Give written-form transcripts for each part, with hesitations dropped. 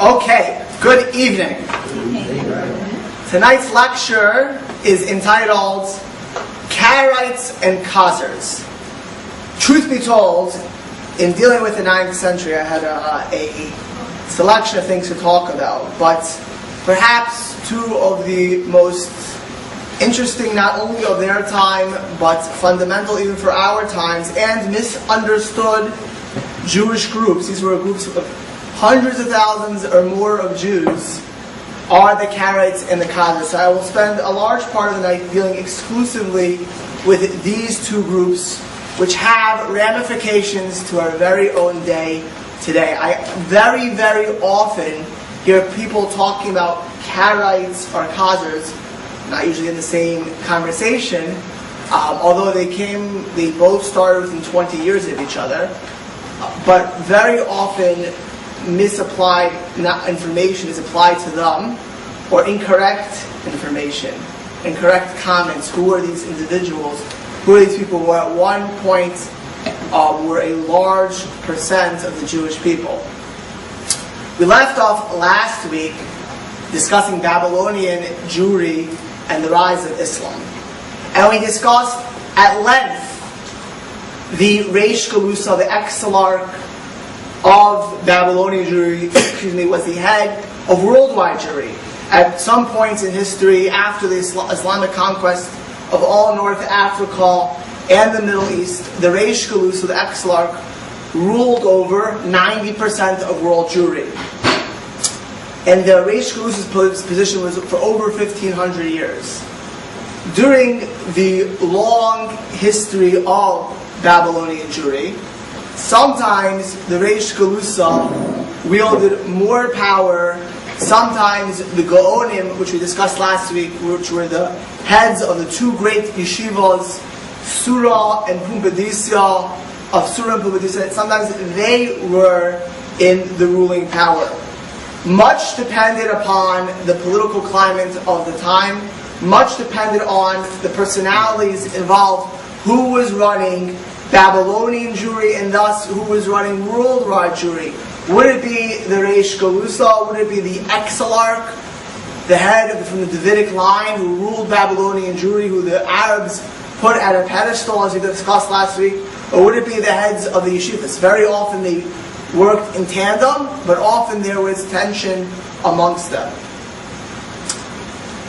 Okay, good evening. Tonight's lecture is entitled Karaites and Khazars. Truth be told, in dealing with the 9th century, I had a selection of things to talk about, but perhaps two of the most interesting, not only of their time, but fundamental even for our times, and misunderstood Jewish groups. These were groups of hundreds of thousands or more of Jews, are the Karaites and the Khazars. So I will spend a large part of the night dealing exclusively with these two groups, which have ramifications to our very own day today. I very, very often hear people talking about Karaites or Khazars, not usually in the same conversation, although they both started within 20 years of each other, but very often misapplied information is applied to them, or incorrect information, incorrect comments. Who are these individuals? Who are these people who at one point were a large percent of the Jewish people? We left off last week discussing Babylonian Jewry and the rise of Islam. And we discussed at length the Reish Galusa, the exilarch of Babylonian Jewry, was the head of worldwide Jewry. At some points in history, after the Islamic conquest of all North Africa and the Middle East, the Reish Galusa, the exilarch, ruled over 90% of world Jewry. And the Reish Galusa's position was for over 1,500 years. During the long history of Babylonian Jewry, sometimes the Reish Galusa wielded more power. Sometimes the Gaonim, which we discussed last week, which were the heads of the two great yeshivas, Surah and Pumbedisya, of Surah and Pumbedisya, sometimes they were in the ruling power. Much depended upon the political climate of the time, much depended on the personalities involved, who was running Babylonian Jewry, and thus who was running worldwide Jewry. Would it be the Reish Galusa? Would it be the exilarch, the head from the Davidic line who ruled Babylonian Jewry, who the Arabs put at a pedestal, as we discussed last week? Or would it be the heads of the yeshivas? Very often they worked in tandem, but often there was tension amongst them.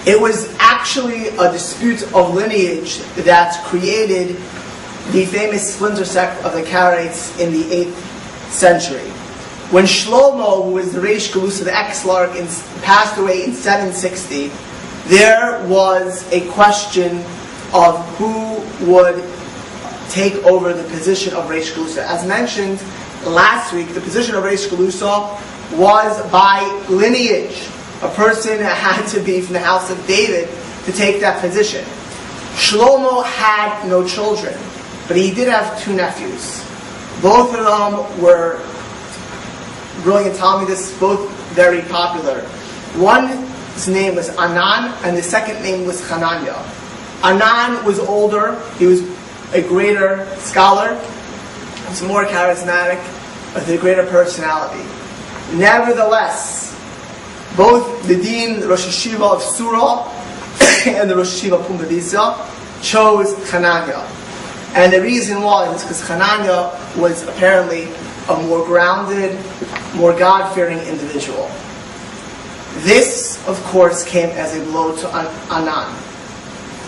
It was actually a dispute of lineage that created the famous splinter sect of the Karaites in the 8th century. When Shlomo, who was the Reish Galusa, the exilarch, passed away in 760, there was a question of who would take over the position of Reish Galusa. As mentioned last week, the position of Reish Galusa was by lineage. A person had to be from the house of David to take that position. Shlomo had no children, but he did have two nephews. Both of them were brilliant Talmudists, both very popular. One's name was Anan, and the second name was Hananiah. Anan was older, he was a greater scholar, he was more charismatic, with a greater personality. Nevertheless, both the Dean, the Rosh Hashiva of Surah, and the Rosh Hashiva of Pumbedisya chose Hananiah. And the reason was because Hananiah was apparently a more grounded, more God-fearing individual. This, of course, came as a blow to Anan.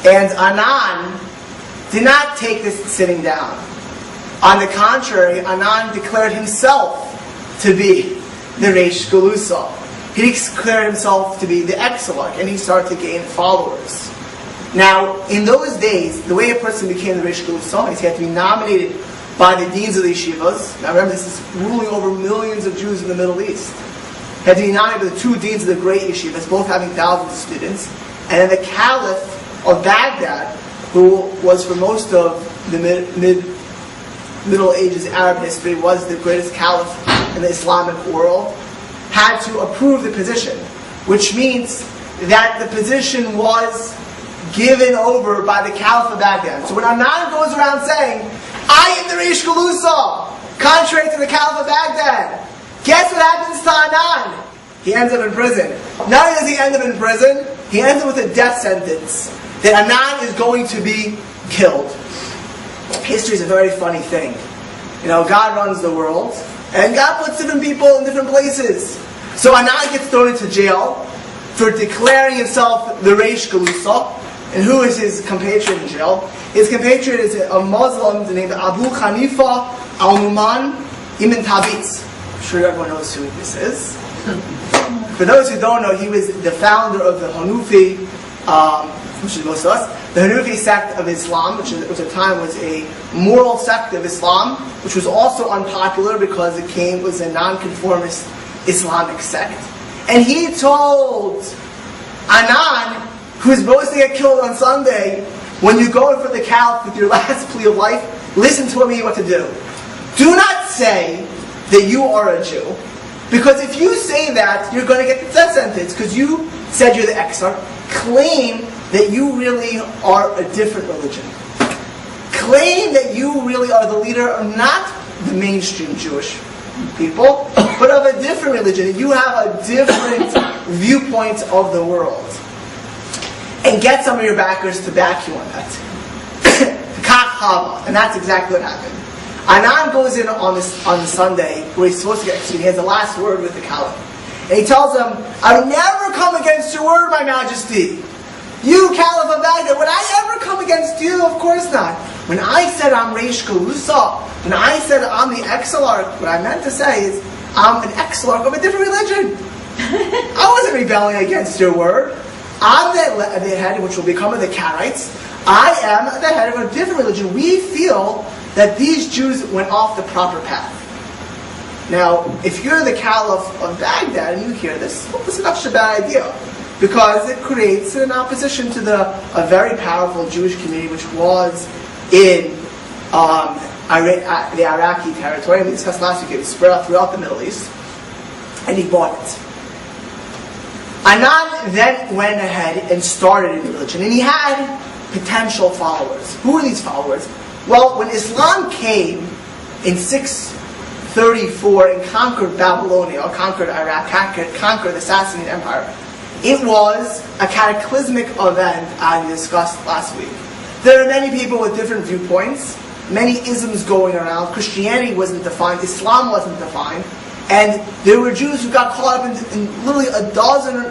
And Anan did not take this sitting down. On the contrary, Anan declared himself to be the Reish Galusa. He declared himself to be the exilarch, and he started to gain followers. Now, in those days, the way a person became the Reish Galusa is he had to be nominated by the deans of the yeshivas. Now remember, this is ruling over millions of Jews in the Middle East. He had to be nominated by the two deans of the great yeshivas, both having thousands of students. And then the Caliph of Baghdad, who was for most of the Middle Ages Arab history, was the greatest Caliph in the Islamic world, had to approve the position, which means that the position was given over by the Caliph of Baghdad. So when Anan goes around saying, I am the Reish Galusa, contrary to the Caliph of Baghdad, guess what happens to Anan? he ends up in prison. Not only does he end up in prison, he ends up with a death sentence that Anan is going to be killed. History is a very funny thing. God runs the world, and God puts different people in different places. So Anan gets thrown into jail for declaring himself the Reish Galusa. And who is his compatriot in jail? His compatriot is a Muslim named Abu Hanifa al-Numan ibn Tabitz. I'm sure everyone knows who this is. For those who don't know, he was the founder of the Hanufi, which is most of us, the Hanufi sect of Islam, which at the time was a moral sect of Islam, which was also unpopular because it was a non-conformist Islamic sect. And he told Anan, who's supposed to get killed on Sunday, when you go in for the caliph with your last plea of life, listen to me what to do. Do not say that you are a Jew, because if you say that, you're going to get the death sentence, because you said you're the exar. Claim that you really are a different religion. Claim that you really are the leader of not the mainstream Jewish people, but of a different religion. You have a different viewpoint of the world. And get some of your backers to back you on that. And that's exactly what happened. Anan goes in on the Sunday where he's supposed to get executed. He has the last word with the caliph. And he tells him, I would never come against your word, my majesty. You, caliph of Baghdad, would I ever come against you? Of course not. When I said I'm Reish Galusa, when I said I'm the exilarch, what I meant to say is, I'm an exilarch of a different religion. I wasn't rebelling against your word. I'm the head, which will become of the Karaites. I am the head of a different religion. We feel that these Jews went off the proper path. Now, if you're the caliph of Baghdad and you hear this, well, this is not such a bad idea, because it creates an opposition to a very powerful Jewish community which was in the Iraqi territory. We discussed last week, it was spread out throughout the Middle East, and he bought it. Anan then went ahead and started a religion, and he had potential followers. Who were these followers? Well, when Islam came in 634 and conquered Babylonia, or conquered Iraq, conquered the Sassanid Empire, it was a cataclysmic event, as we discussed last week. There are many people with different viewpoints, many isms going around. Christianity wasn't defined, Islam wasn't defined. And there were Jews who got caught up in literally a dozen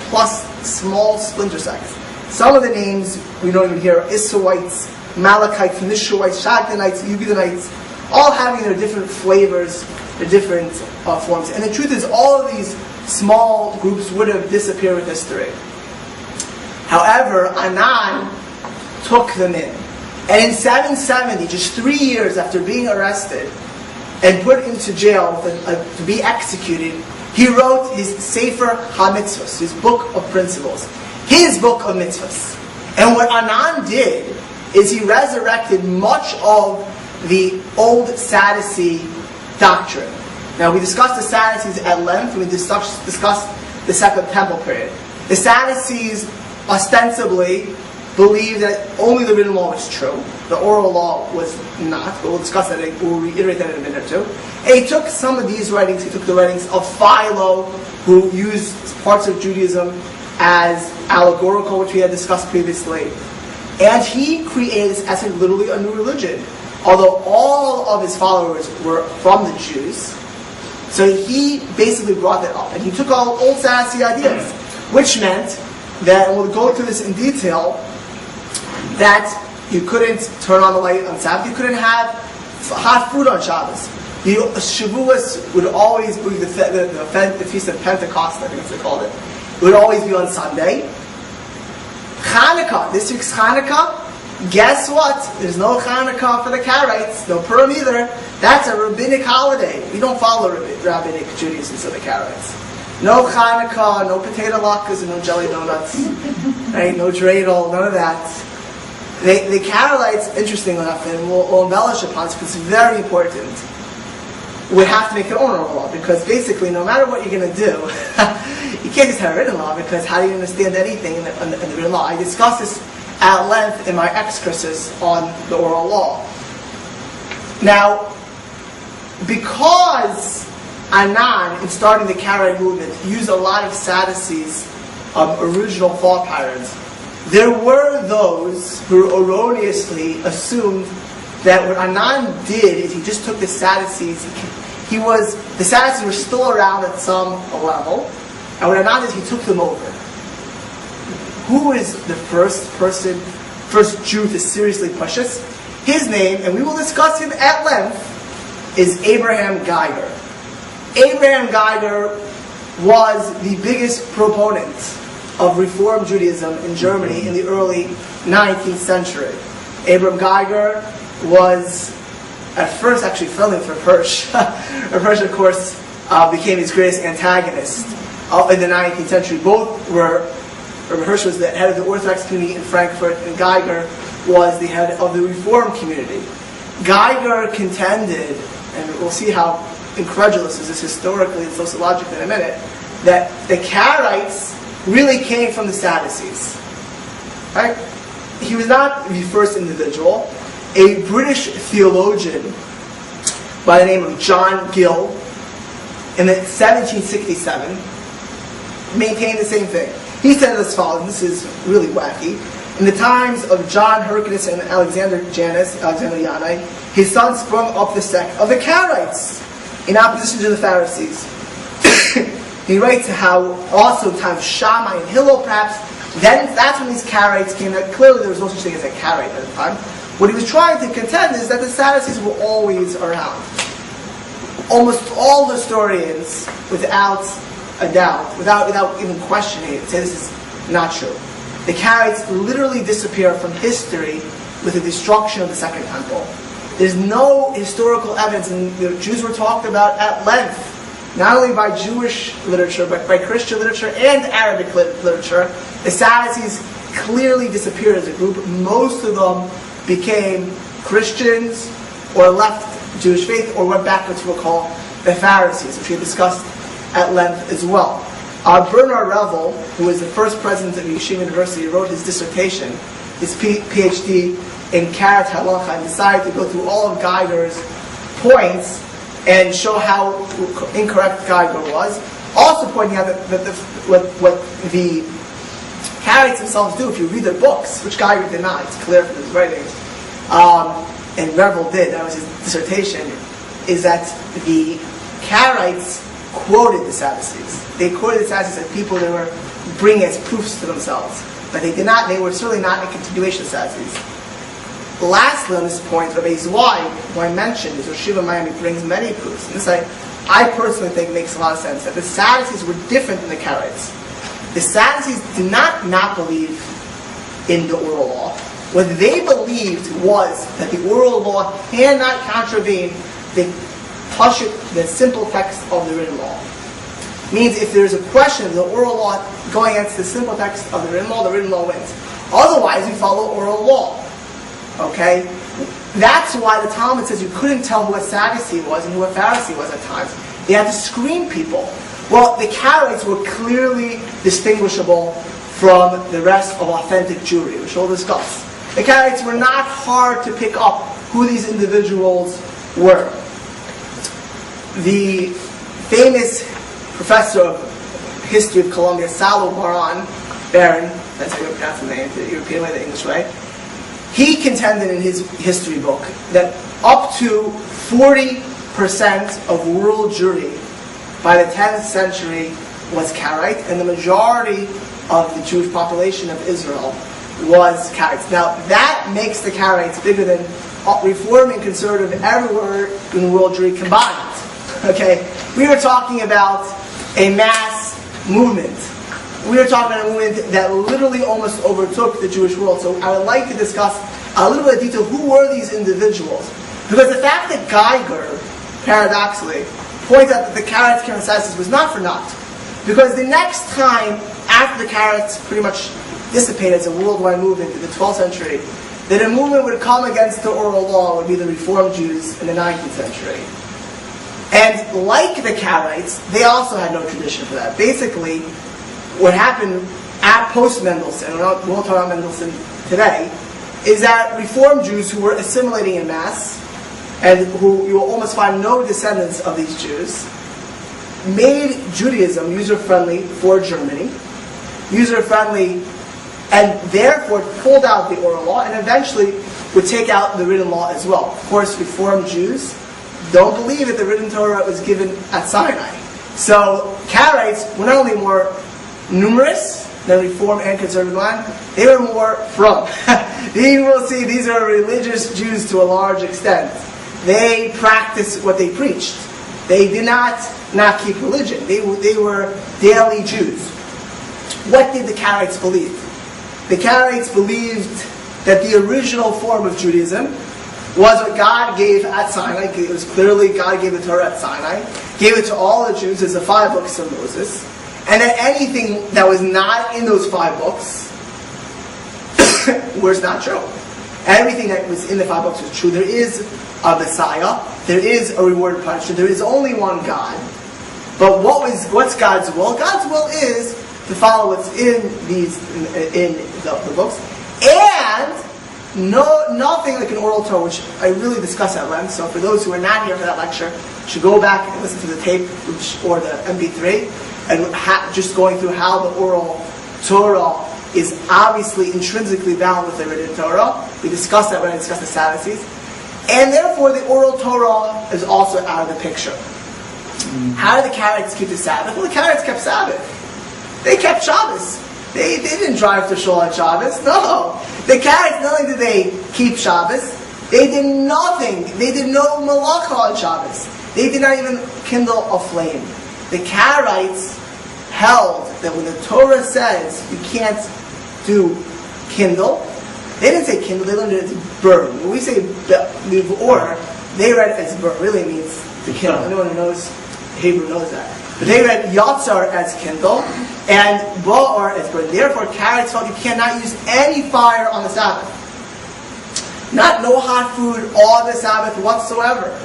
plus small splinter sects. Some of the names we don't even hear are Issaites, Malachites, Nishuites, Shagdanites, Eugenites, all having their different flavors, their different forms. And the truth is, all of these small groups would have disappeared with history. However, Anan took them in. And in 770, just 3 years after being arrested and put into jail to be executed, he wrote his Sefer HaMitzvos, his book of principles, his book of mitzvahs. And what Anan did is he resurrected much of the old Sadducee doctrine. Now, we discussed the Sadducees at length when we discussed the Second Temple period. The Sadducees ostensibly believed that only the written law was true. The oral law was not. But we'll discuss that, we'll reiterate that in a minute or two. And he took some of these writings, he took the writings of Philo, who used parts of Judaism as allegorical, which we had discussed previously. And he created, as literally a new religion. Although all of his followers were from the Jews, so he basically brought that up. And he took all old Sadducee ideas, which meant that, and we'll go through this in detail, that you couldn't turn on the light on Sabbath, you couldn't have hot food on Shabbos. The Shavuos would always be the Feast of Pentecost, I think that's what they called it. It would always be on Sunday. Hanukkah, this week's Hanukkah, guess what? There's no Hanukkah for the Karaites, no Purim either. That's a rabbinic holiday. We don't follow rabbinic Judaism, so the Karaites. No Hanukkah, no potato latkes, and no jelly donuts. Right? No dreidel, none of that. The Karaites, interestingly enough, and we'll embellish upon this because it's very important, would have to make their own oral law, because basically, no matter what you're going to do, you can't just have a written law, because how do you understand anything in the written law? I discussed this at length in my excursus on the oral law. Now, because Anan, in starting the Karaite movement, used a lot of Sadducees' original thought patterns. There were those who erroneously assumed that what Anan did is he just took the Sadducees. The Sadducees were still around at some level, and what Anan did, he took them over. Who is the first Jew to seriously push us? His name, and we will discuss him at length, is Abraham Geiger. Abraham Geiger was the biggest proponent of Reform Judaism in Germany in the early 19th century. Abraham Geiger was at first actually friendly for Hirsch. Hirsch, of course, became his greatest antagonist in the 19th century. Both were, Hirsch was the head of the Orthodox community in Frankfurt, and Geiger was the head of the Reform community. Geiger contended, and we'll see how incredulous this is historically and sociologically in a minute, that the Karaites really came from the Sadducees. Right? He was not the first individual. A British theologian by the name of John Gill in 1767 maintained the same thing. He said as follows, this is really wacky: in the times of John Hyrcanus and Alexander Janus, his son sprung up the sect of the Karaites in opposition to the Pharisees. He writes how also in times of Shammai and Hillel perhaps, then that's when these Karaites came. That clearly there was no such thing as a Karaite at the time. What he was trying to contend is that the Sadducees were always around. Almost all historians, without a doubt, without even questioning it, say this is not true. The Karaites literally disappear from history with the destruction of the Second Temple. There's no historical evidence, and the Jews were talked about at length, not only by Jewish literature, but by Christian literature and Arabic literature. The Sadducees clearly disappeared as a group. Most of them became Christians or left Jewish faith or went back to what we'll call the Pharisees, which we discussed at length as well. Bernard Revel, who was the first president of Yeshiva University, wrote his dissertation, his PhD in Karat Halacha, and decided to go through all of Geiger's points and show how incorrect Geiger was. Also pointing out that what the Karaites themselves do, if you read their books, which Geiger did not, it's clear from his writings, and Revel did, that was his dissertation, is that the Karaites quoted the Sadducees. They quoted the Sadducees as people they were bringing as proofs to themselves. But they were certainly not a continuation of Sadducees. Lastly on this point, Rabbi Zwei, who I mentioned, is Yeshiva Miami, brings many proofs. And this I personally think makes a lot of sense, that the Sadducees were different than the Karaites. The Sadducees did not believe in the oral law. What they believed was that the oral law cannot contravene the simple text of the written law. Means if there's a question of the oral law going against the simple text of the written law wins. Otherwise, we follow oral law. Okay? That's why the Talmud says you couldn't tell who a Sadducee was and who a Pharisee was at times. They had to screen people. Well, the Karaites were clearly distinguishable from the rest of authentic Jewry, which we'll discuss. The Karaites were not hard to pick up who these individuals were. The famous professor of history of Columbia, Salo Baron, that's how you pronounce the name, the European way, the English way, he contended in his history book that up to 40% of world Jewry by the 10th century was Karaite, and the majority of the Jewish population of Israel was Karaites. Now, that makes the Karaites bigger than Reform and Conservative everywhere in world Jewry combined. Okay? We were talking about a mass movement. We were talking about a movement that literally almost overtook the Jewish world. So I would like to discuss a little bit of detail who were these individuals. Because the fact that Geiger, paradoxically, points out that the Karaites came from Sadducees was not for naught. Because the next time, after the Karaites pretty much dissipated as a worldwide movement in the 12th century, that a movement would come against the oral law would be the Reformed Jews in the 19th century. And like the Karaites, they also had no tradition for that. Basically, what happened at post-Mendelssohn, we won't talk about Mendelssohn today, is that Reformed Jews who were assimilating in mass, and who you will almost find no descendants of these Jews, made Judaism user-friendly for Germany, user-friendly, and therefore pulled out the oral law, and eventually would take out the written law as well. Of course, Reformed Jews don't believe that the written Torah was given at Sinai. So Karaites were not only more numerous than Reformed and conservative land, they were more from. You will see these are religious Jews to a large extent. They practiced what they preached. They did not keep religion. They were daily Jews. What did the Karaites believe? The Karaites believed that the original form of Judaism was what God gave at Sinai. It was clearly God gave the Torah at Sinai, gave it to all the Jews as the 5 books of Moses, and that anything that was not in those 5 books was not true. Everything that was in the 5 books was true. There is a Messiah. There is a reward and punishment. There is only one God. But what's God's will? God's will is to follow what's in the books, and nothing like an oral Torah, which I really discuss at length. So for those who are not here for that lecture, should go back and listen to the tape or the MP3, and just going through how the oral Torah is obviously intrinsically bound with the written Torah. We discussed that when I discussed the Sadducees. And therefore the oral Torah is also out of the picture. How did the Karaites keep the Sabbath? Well, the Karaites kept Sabbath. They kept Shabbos. They didn't drive to shul on Shabbos. No. The Karaites, not only did they keep Shabbos, they did nothing. They did no malacha on Shabbos. They did not even kindle a flame. The Karaites held that when the Torah says you can't do kindle, they didn't say kindle, they learned it as burn. When we say or, they read it as burn. Really means to kindle. Anyone who knows Hebrew knows that. But they read yatzar as kindle and ba'ar as burn. Therefore, Karaites felt you cannot use any fire on the Sabbath. No hot food on the Sabbath whatsoever.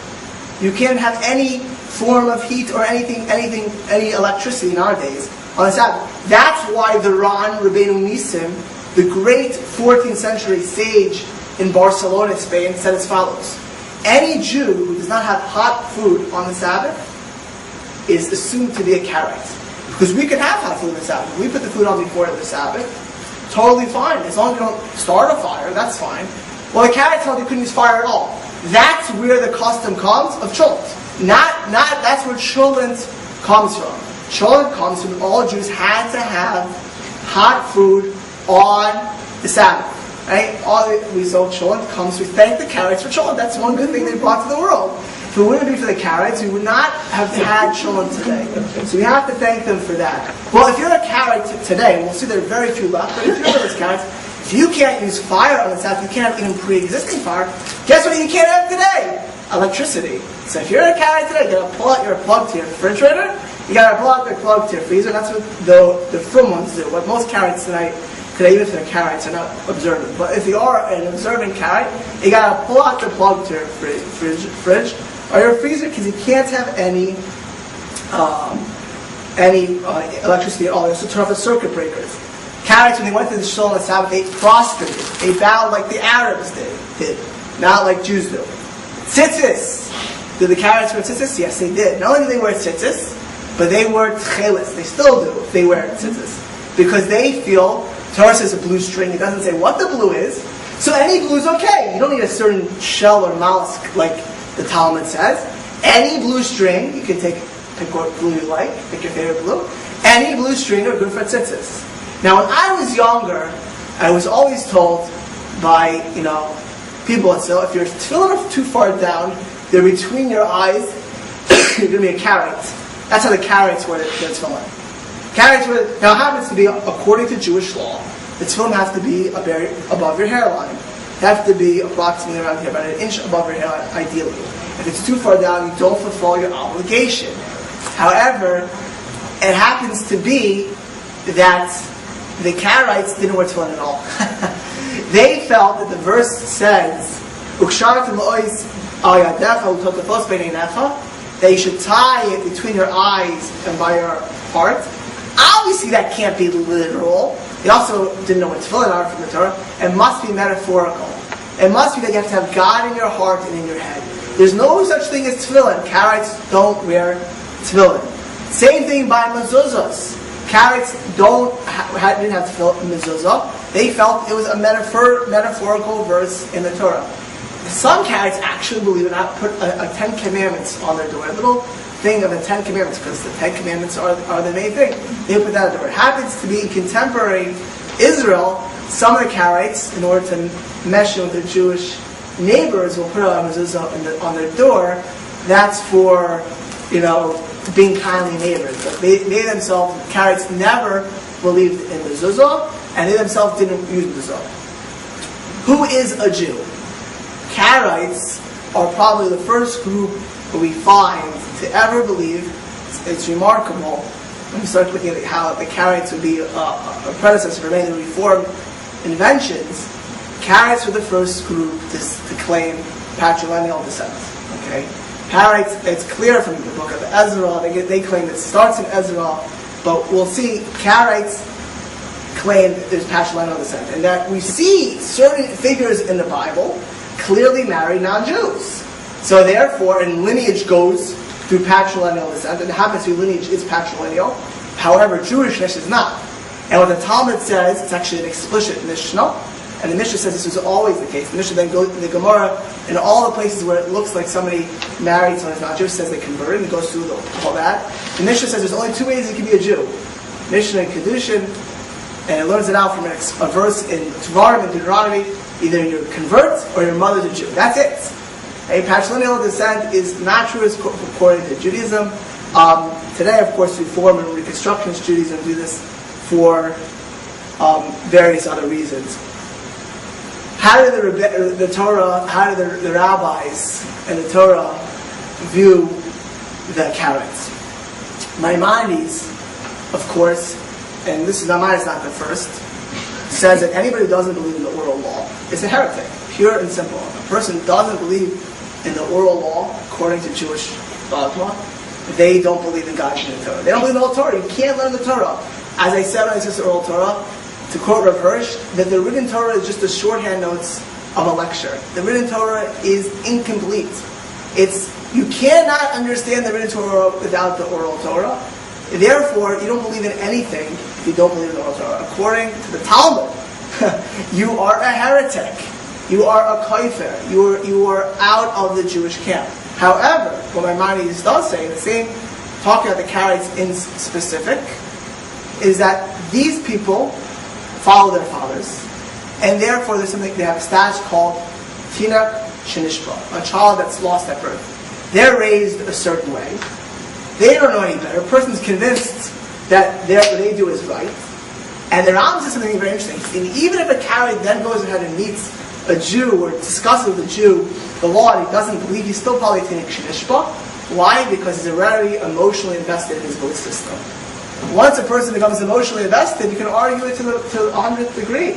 You can't have any form of heat or any electricity nowadays on the Sabbath. That's why the Ran Rabbeinu Nisim, the great 14th century sage in Barcelona, Spain, said as follows: any Jew who does not have hot food on the Sabbath is assumed to be a Karaite. Because we can have hot food on the Sabbath. We put the food on before the Sabbath. Totally fine. As long as you don't start a fire, that's fine. Well, the Karaites told you couldn't use fire at all. That's where the custom comes of cholent. That's where cholent comes from. Cholent comes from all Jews had to have hot food on the Sabbath. Right? We saw cholent comes. We thank the Karaites for cholent. That's one good thing they brought to the world. If it wouldn't be for the Karaites, we would not have had cholent today. So we have to thank them for that. Well, if you're a Karaite today, and we'll see there are very few left, but if you're one of those Karaites, if you can't use fire on the Sabbath, you can't have even pre-existing fire, guess what you can't have today? Electricity. So if you're a Karaite today, you gotta pull out your plug to your refrigerator, you gotta pull out your plug to your freezer. That's what the frum ones do. What most Karaites today, even if they're Karaites, are not observant. But if you are an observant Karaite, you gotta pull out the plug to your fridge or your freezer, because you can't have any electricity at all. You have to turn off the circuit breakers. Karaites, when they went to the shul on the Sabbath, they prostrated. They bowed like the Arabs did, not like Jews do. Tzitzis. Did the Karaites wear tzitzis? Yes, they did. Not only did they wear tzitzis, but they wore tchelis. They still do if they wear tzitzis. Because they feel, Torah says a blue string, it doesn't say what the blue is, so any blue is okay. You don't need a certain shell or mollusk like the Talmud says. Any blue string, you can pick what blue you like, pick your favorite blue. Any blue string are good for tzitzis. Now, when I was younger, I was always told by, people that say, if your tefillin are too far down, they're between your eyes, you're going to be a Karaite. That's how the Karaites wear their tefillin. Karaites now it happens to be, according to Jewish law, the tefillin have to be above your hairline. They have to be approximately around here, about an inch above your hairline, ideally. If it's too far down, you don't fulfill your obligation. However, it happens to be that the Karaites didn't wear tefillin at all. They felt that the verse says, that you should tie it between your eyes and by your heart. Obviously that can't be literal. They also didn't know what tefillin are from the Torah. It must be metaphorical. It must be that you have to have God in your heart and in your head. There's no such thing as tefillin. Karaites don't wear tefillin. Same thing by mezuzahs. Karaites didn't have to fill mezuzah. They felt it was a metaphorical verse in the Torah. Some Karaites actually believe it and put a 10 Commandments on their door. A little thing of the 10 Commandments, because the 10 Commandments are the main thing. They put that on the door. It happens to be in contemporary Israel, some of the Karaites, in order to mesh with their Jewish neighbors, will put a mezuzah on their door. That's for, being kindly neighbors. But they themselves, Karaites, never believed in mezuzah, and they themselves didn't use mezuzah. Who is a Jew? Karaites are probably the first group that we find to ever believe. It's remarkable when you start looking at how the Karaites would be a predecessor for many of the Reformed inventions. Karaites were the first group to claim patrilineal descent. Okay, Karaites, it's clear from the book of Ezra, they claim it starts in Ezra, but we'll see Karaites claim there's patrilineal descent, and that we see certain figures in the Bible clearly marry non-Jews. So therefore, and lineage goes through patrilineal descent, and it happens to be lineage is patrilineal. However, Jewishness is not. And what the Talmud says, it's actually an explicit Mishnah, and the Mishnah says this was always the case. The Mishnah then goes to the Gemara, in all the places where it looks like somebody married someone who's not Jewish, says they converted, and goes through all that. The Mishnah says there's only two ways you can be a Jew. Mishnah and Kedushin, and it learns it out from a verse in Tvarim and Deuteronomy. Either you convert or your mother's a Jew. That's it. A patrilineal descent is not true according to Judaism. Today, of course, Reform and Reconstructionist Judaism do this for various other reasons. How did the Torah, how did the rabbis and the Torah view the Karaites? Maimonides, of course, and Maimonides is not the first, says that anybody who doesn't believe in the oral law is a heretic, pure and simple. If a person doesn't believe in the oral law, according to Jewish dogma, they don't believe in God and the Torah. They don't believe in the whole Torah. You can't learn the Torah. As I said when I said the oral Torah, to quote Rav Hirsch, that the written Torah is just the shorthand notes of a lecture. The written Torah is incomplete. You cannot understand the written Torah without the oral Torah. Therefore, you don't believe in anything if you don't believe in the oral Torah. According to the Talmud, you are a heretic. You are a kafir. You are out of the Jewish camp. However, what Maimonides does say, the same, talking about the Karaites in specific, is that these people follow their fathers, and therefore there's something, they have a status called Tinak Shenishba, a child that's lost at birth. They're raised a certain way. They don't know any better. A person's convinced that what they do is right. And the Rambam says something very interesting. And even if a Karaite then goes ahead and meets a Jew or discusses with a Jew the law and he doesn't believe, he's still probably Tinak Shenishba. Why? Because he's already emotionally invested in his belief system. Once a person becomes emotionally invested, you can argue it to the 100th degree.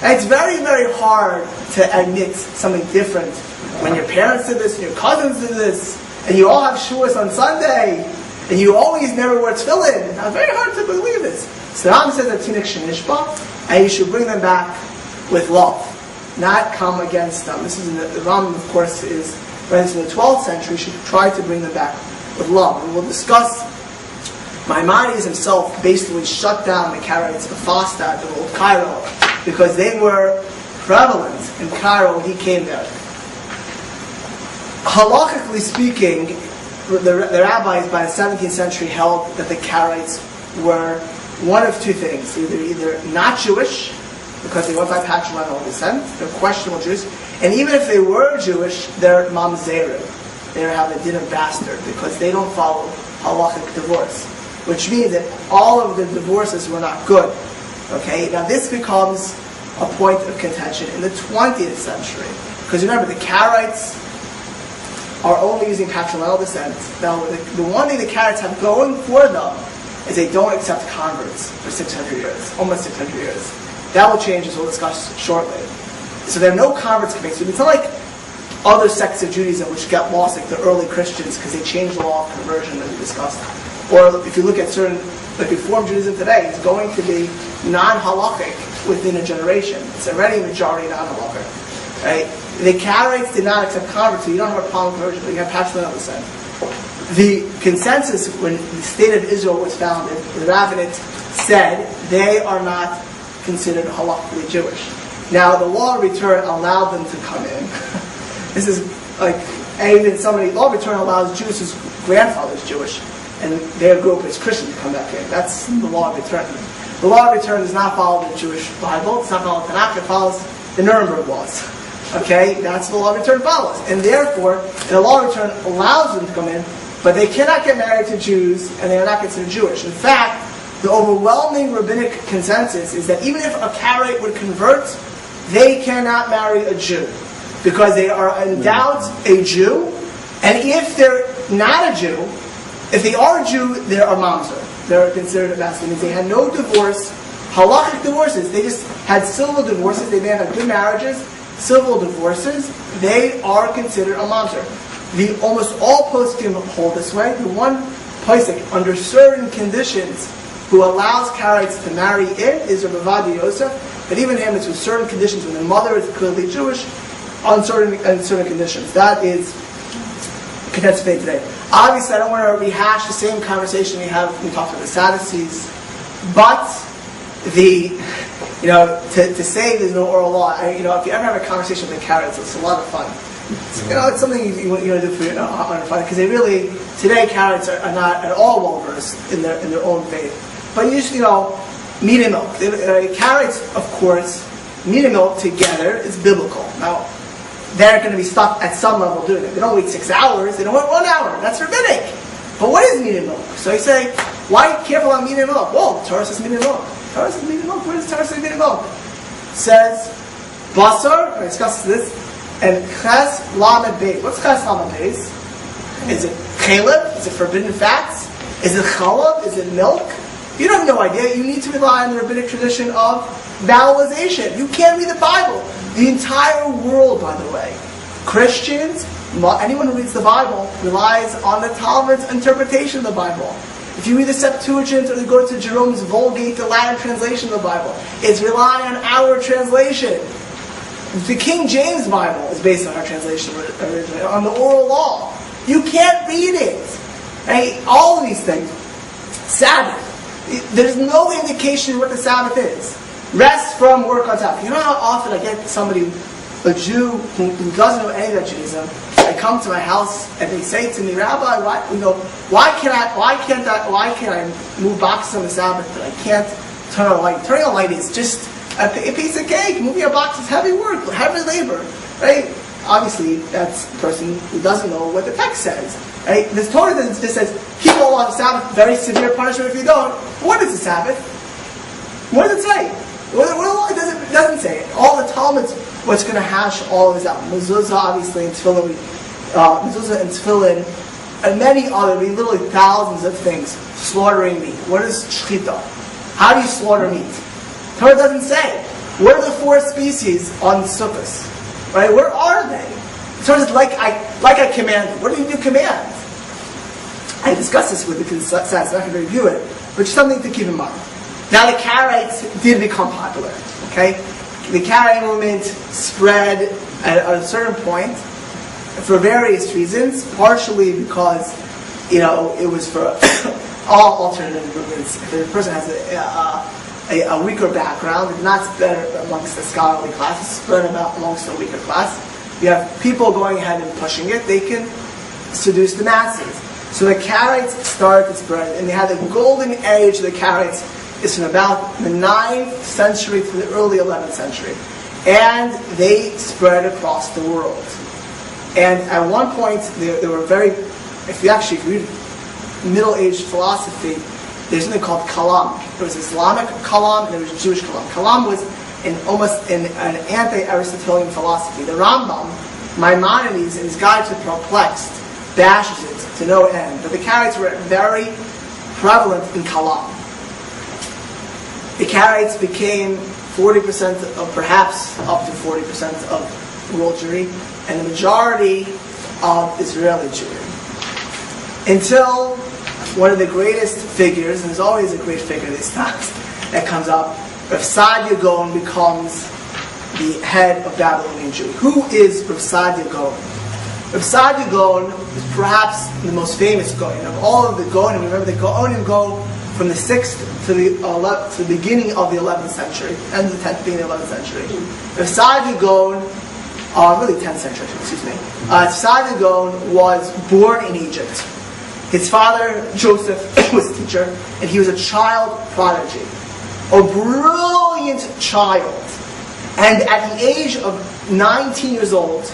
And it's very, very hard to admit something different when your parents did this, and your cousins did this, and you all have shuas on Sunday, and you always never wear tefillin. It's very hard to believe this. So the Rambam says that Tinak Shenishba, and you should bring them back with love, not come against them. This is the Rambam, of course, is when it's in the 12th century. You should try to bring them back with love. And we'll discuss. Maimonides himself basically shut down the Karaites of Fastad, the old Cairo, because they were prevalent in Cairo when he came there. Halakhically speaking, the rabbis by the 17th century held that the Karaites were one of two things. Either not Jewish, because they went by patrilineal descent, they're questionable Jews, and even if they were Jewish, they're mamzerim. They have a din of bastard, because they don't follow halachic divorce. Which means that all of the divorces were not good. Okay, now this becomes a point of contention in the 20th century. Because remember, the Karaites are only using patrilineal descent. Now, the one thing the Karaites have going for them is they don't accept converts for 600 years, almost 600 years. That will change, as we'll discuss shortly. So there are no converts coming. So it's not like other sects of Judaism which got lost, like the early Christians, because they changed the law of conversion, as we discussed. Or if you look at certain, like Reform Judaism today, it's going to be non-halachic within a generation. It's already a majority non-halachic. Right? The Karaites did not accept converts, so you don't have a problem with conversion, but you have patrilineal descent. The consensus when the state of Israel was founded, the rabbinate said they are not considered halakhically Jewish. Now, the law of return allowed them to come in. This is like, even somebody, law of return allows Jews whose grandfather is Jewish and their group is Christian to come back in. That's the law of return. The law of return does not follow the Jewish Bible. It's not follow the Tanakh. It follows the Nuremberg laws. Okay? That's what the law of return follows. And therefore, the law of return allows them to come in, but they cannot get married to Jews and they are not considered Jewish. In fact, the overwhelming rabbinic consensus is that even if a Karaite would convert, they cannot marry a Jew because they are endowed a Jew, and if they're not a Jew, if they are a Jew, they're a mamzer. They're considered a bastard. Means they had no divorce, halachic divorces. They just had civil divorces. They may have had good marriages, civil divorces. They are considered a mamzer. The almost all poskim hold this way. The one posik under certain conditions who allows Karaites to marry in is Rabbi Yosef, but even him, it's with certain conditions. When the mother is clearly Jewish, on certain conditions. That is Knesset today. Obviously, I don't want to rehash the same conversation we talked about the Sadducees, but to say there's no oral law, if you ever have a conversation with the Karaites, it's a lot of fun. It's something you want to do for on fun, because they really today Karaites are not at all well versed in their own faith. But you just meat and milk. Karaites, of course, meat and milk together is biblical. Now, they're going to be stuck at some level doing it. They don't wait 6 hours. They don't wait 1 hour. That's rabbinic. But what is meat and milk? So you say, why are you careful on meat and milk? Well, Torah says meat and milk. Torah says meat and milk. Where does Torah say meat and milk? It says, basar, I discussed this, and ches lamed beis. What's ches lamed beis? Is it chaleb? Is it forbidden fats? Is it chalab? Is it milk? You have no idea. You need to rely on the rabbinic tradition of vowelization. You can't read the Bible. The entire world, by the way, Christians, anyone who reads the Bible, relies on the Talmud's interpretation of the Bible. If you read the Septuagint or you go to Jerome's Vulgate, the Latin translation of the Bible, it's relying on our translation. The King James Bible is based on our translation originally, on the oral law. You can't read it. Right? All of these things. Sabbath. There's no indication what the Sabbath is. Rest from work on Sabbath. You know how often I get somebody, a Jew who doesn't know any of Judaism, they come to my house and they say to me, Rabbi, why can't I move boxes on the Sabbath, but I can't turn on a light? Turning on a light is just a piece of cake. Moving a box is heavy work, heavy labor, right? Obviously, that's the person who doesn't know what the text says, right? This Torah just says, keep all on the Sabbath, very severe punishment if you don't. What is the Sabbath? What does it say? It doesn't say it. All the Talmud's what's going to hash all of this out. Mezuzah, obviously, and Tefillin, Mezuzah and Tefillin, and many other, literally thousands of things. Slaughtering meat. What is shchita? How do you slaughter meat? Torah doesn't say. What are the 4 species on Sukkot? Right? Where are they? Torah says, like I commanded. What do you command? I discussed this with the consensus. I'm not going to review it, but just something to keep in mind. Now the Karaites did become popular. Okay, the Karaite movement spread at a certain point for various reasons. Partially because it was for all alternative movements. If a person has a weaker background, it's not spread amongst the scholarly class. It's spread amongst the weaker class. You have people going ahead and pushing it. They can seduce the masses. So the Karaites started to spread, and they had the golden age of the Karaites. Is from about the 9th century to the early 11th century. And they spread across the world. And at one point, they were very, if you read Middle-aged philosophy, there's something called Kalam. There was Islamic Kalam and there was Jewish Kalam. Kalam was almost an anti-Aristotelian philosophy. The Rambam, Maimonides, in his Guide to the Perplexed, bashes it to no end. But the Karaites were very prevalent in Kalam. The Karaites became 40% of, perhaps up to 40% of world Jewry, and the majority of Israeli Jewry. Until one of the greatest figures, and there's always a great figure these times, that comes up, Rav Sadia Gaon becomes the head of Babylonian Jewry. Who is Rav Sadia Gaon? Rav Saadia Gaon is perhaps the most famous Gaon of all of the Gaonim. Remember, the Gaonim go from the 6th to the beginning of the 11th century, end of the 10th, beginning of the 11th century. Rav Saadia Gaon, really 10th century, excuse me. Rav Saadia Gaon was born in Egypt. His father, Joseph, was a teacher, and he was a child prodigy. A brilliant child. And at the age of 19 years old,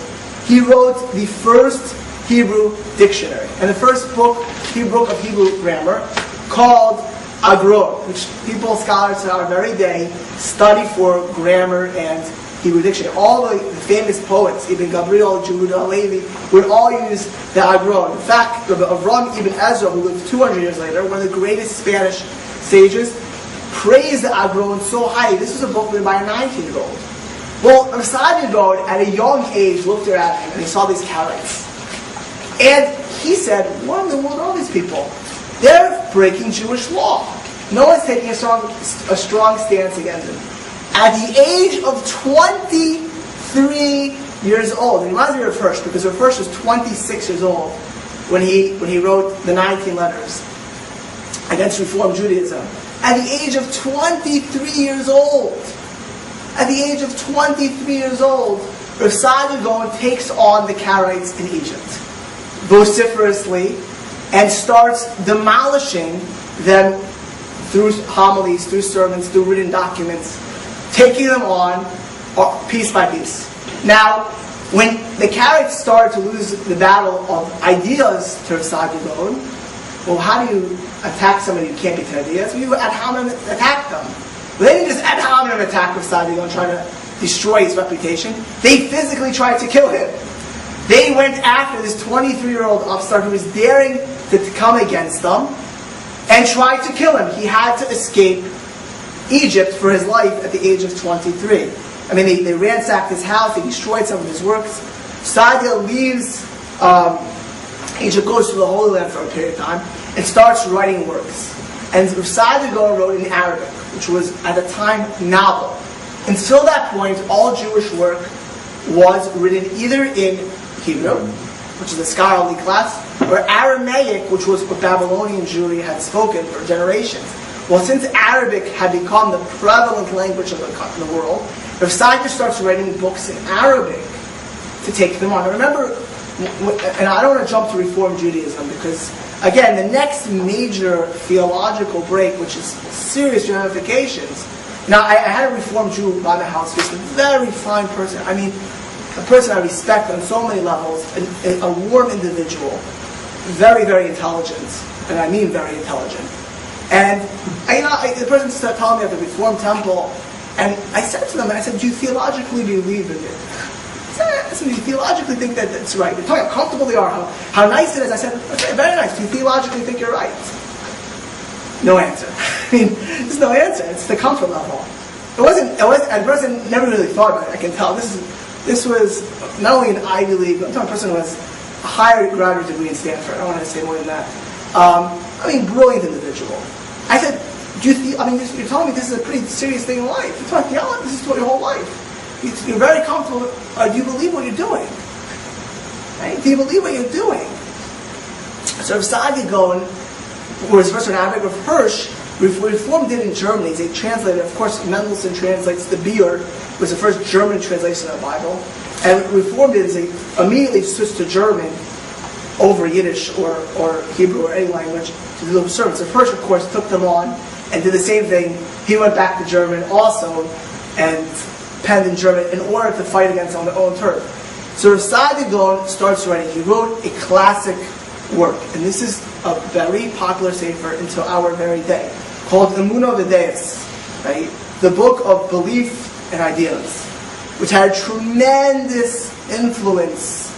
he wrote the first Hebrew dictionary. And the first book of Hebrew grammar, called Agron, which people, scholars to our very day, study for grammar and Hebrew dictionary. All the famous poets, Ibn Gabriel, Judah, Levine, would all use the Agron. In fact, Avram Ibn Ezra, who lived 200 years later, one of the greatest Spanish sages, praised the Agron so highly. This was a book written by a 19-year-old. Well, Rav Saadia Gaon, at a young age, looked around him and he saw these Karaites. And he said, what in the world are these people? They're breaking Jewish law. No one's taking a strong stance against them. At the age of 23 years old, and it reminds me of Hirsch, because Hirsch was 26 years old when he wrote the 19 letters against Reform Judaism. At the age of 23 years old, Rav Saadia Gaon takes on the Karaites in Egypt vociferously and starts demolishing them through homilies, through sermons, through written documents, taking them on piece by piece. Now, when the Karaites started to lose the battle of ideas to Rav Saadia Gaon, well, how do you attack somebody who can't be to ideas? Well, you ad hominem attack them. Well, they didn't just ad hominem attack Rav Saadia Gaon, trying to destroy his reputation. They physically tried to kill him. They went after this 23-year-old upstart who was daring to come against them and tried to kill him. He had to escape Egypt for his life at the age of 23. I mean, they ransacked his house, they destroyed some of his works. Saadia leaves Egypt, goes to the Holy Land for a period of time, and starts writing works. And Saadia Gaon wrote in Arabic, which was, at the time, novel. Until that point, all Jewish work was written either in Hebrew, which is a scholarly class, or Aramaic, which was what Babylonian Jewry had spoken for generations. Well, since Arabic had become the prevalent language of the world, Rav Saadia starts writing books in Arabic to take them on. Now remember, and I don't want to jump to Reform Judaism, because, again, the next major theological break, which is serious ramifications. Now, I had a Reform Jew by my house, just a very fine person. I mean, a person I respect on so many levels, a warm individual, very, very intelligent, and I mean very intelligent. And the person started telling me at the Reform Temple, and I said to them, do you theologically believe in it? I said, do you theologically think that that's right? They're talking how comfortable they are, how nice it is. I said, okay, very nice. Do you theologically think you're right? No answer. I mean, there's no answer. It's the comfort level. And the person never really thought about it. I can tell. This was not only an Ivy League, but I'm talking a person who has a higher graduate degree in Stanford. I don't want to say more than that. Brilliant individual. I said, you're telling me this is a pretty serious thing in life. You're talking theology, this is your whole life. You're very comfortable. Do you believe what you're doing? Right? Do you believe what you're doing? So Rav Saadia Gaon was first in Arabic. Rav Hirsch reformed it in Germany. They translated, of course, Mendelssohn translates the Biur, was the first German translation of the Bible. And reformed it as they immediately switched to German over Yiddish or Hebrew or any language to do the sermons. So Hirsch, of course, took them on and did the same thing. He went back to German also and penned in German in order to fight against them on their own turf. So Rav Saadia Gaon starts writing. He wrote a classic work, and this is a very popular sefer until our very day, called Emunah V'Deis, right? The book of belief and ideas, which had a tremendous influence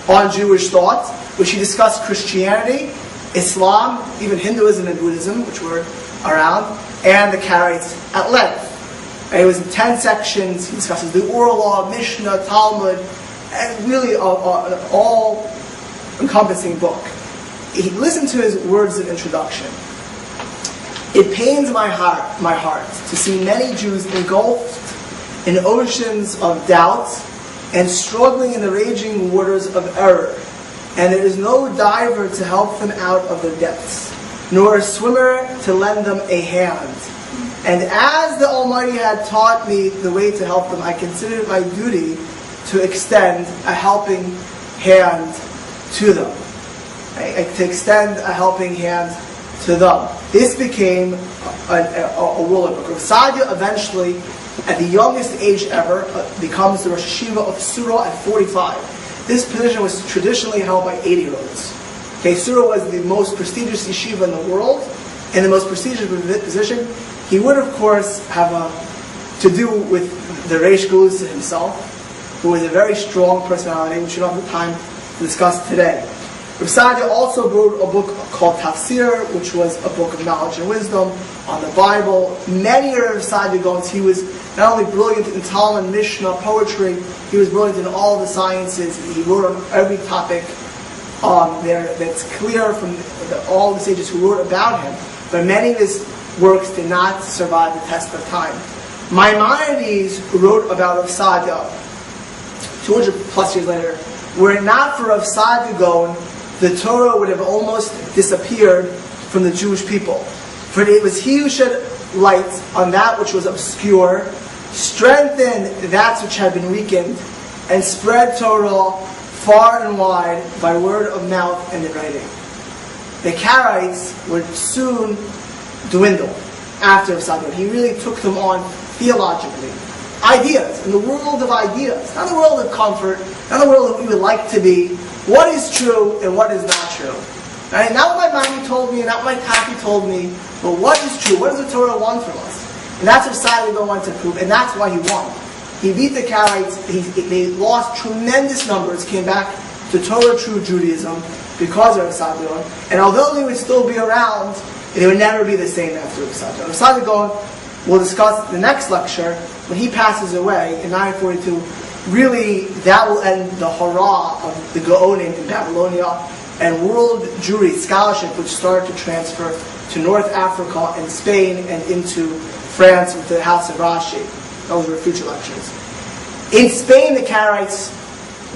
on Jewish thought, which he discussed Christianity, Islam, even Hinduism and Buddhism, which were around, and the Karaites at length. It was in 10 sections. He discusses the oral law, Mishnah, Talmud, and really an all-encompassing book. Listen to his words of introduction. It pains my heart to see many Jews engulfed in oceans of doubt and struggling in the raging waters of error. and there is no diver to help them out of their depths, nor a swimmer to lend them a hand. And as the Almighty had taught me the way to help them, I considered it my duty to extend a helping hand to them. To extend a helping hand to them. This became a ruler book. Rav Sadia eventually, at the youngest age ever, becomes the Rosh Yeshiva of Surah at 45. This position was traditionally held by 80-year-olds. Okay, Surah was the most prestigious yeshiva in the world, and the most prestigious position. He would, of course, have to do with the Reish Galusa himself, who was a very strong personality, which we don't have the time to discuss today. Rav Sadia also wrote a book called Tafsir, which was a book of knowledge and wisdom on the Bible. Many of Rav Sadia Gaons, he was not only brilliant in Talmud, Mishnah, poetry, he was brilliant in all the sciences. He wrote on every topic there that's clear from all the sages who wrote about him. But many of his works did not survive the test of time. Maimonides wrote about Rav Sadia 200 plus years later. Were it not for Rav Sadia Gaon, the Torah would have almost disappeared from the Jewish people. For it was he who shed light on that which was obscure, strengthened that which had been weakened, and spread Torah far and wide by word of mouth and in writing. The Karaites would soon dwindle after Rav Sadia. He really took them on theologically. Ideas, in the world of ideas, not the world of comfort, not the world that we would like to be. What is true and what is not true? Right? Not what my mommy told me, not what my papi told me, but what is true? What does the Torah want from us? And that's what Sadia Gaon wanted to prove, and that's why he won. He beat the Karaites. They lost tremendous numbers, came back to Torah true Judaism because of Rav Sadia Gaon. And although they would still be around, they would never be the same after Rav Sadia Gaon. Rav Sadia Gaon, we'll discuss the next lecture, when he passes away in 942, really that will end the hurrah of the Gaonim in Babylonia and world Jewry scholarship, which started to transfer to North Africa and Spain and into France with the House of Rashi. Those were future lectures. In Spain, the Karaites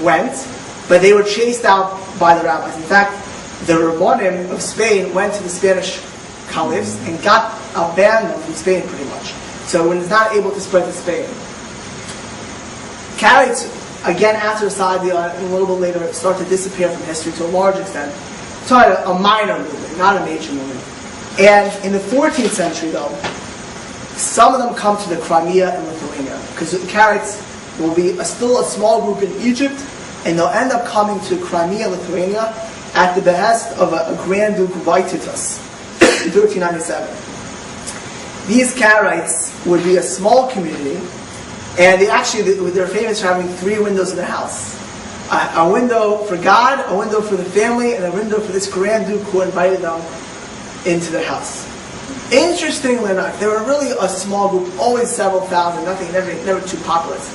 went, but they were chased out by the rabbis. In fact, the Rabbanim of Spain went to the Spanish caliphs and got abandoned from Spain pretty much. So when it's not able to spread to Spain. Karaites, again after Sadia and a little bit later, start to disappear from history to a large extent. It's a minor movement, not a major movement. And in the 14th century, though, some of them come to the Crimea and Lithuania, because the Karaites will be still a small group in Egypt, and they'll end up coming to Crimea, Lithuania, at the behest of a Grand Duke Vytautas in 1397. These Karaites would be a small community, and they're famous for having 3 windows in the house. A window for God, a window for the family, and a window for this Grand Duke who invited them into the house. Interestingly enough, they were really a small group, always several thousand, never too populous.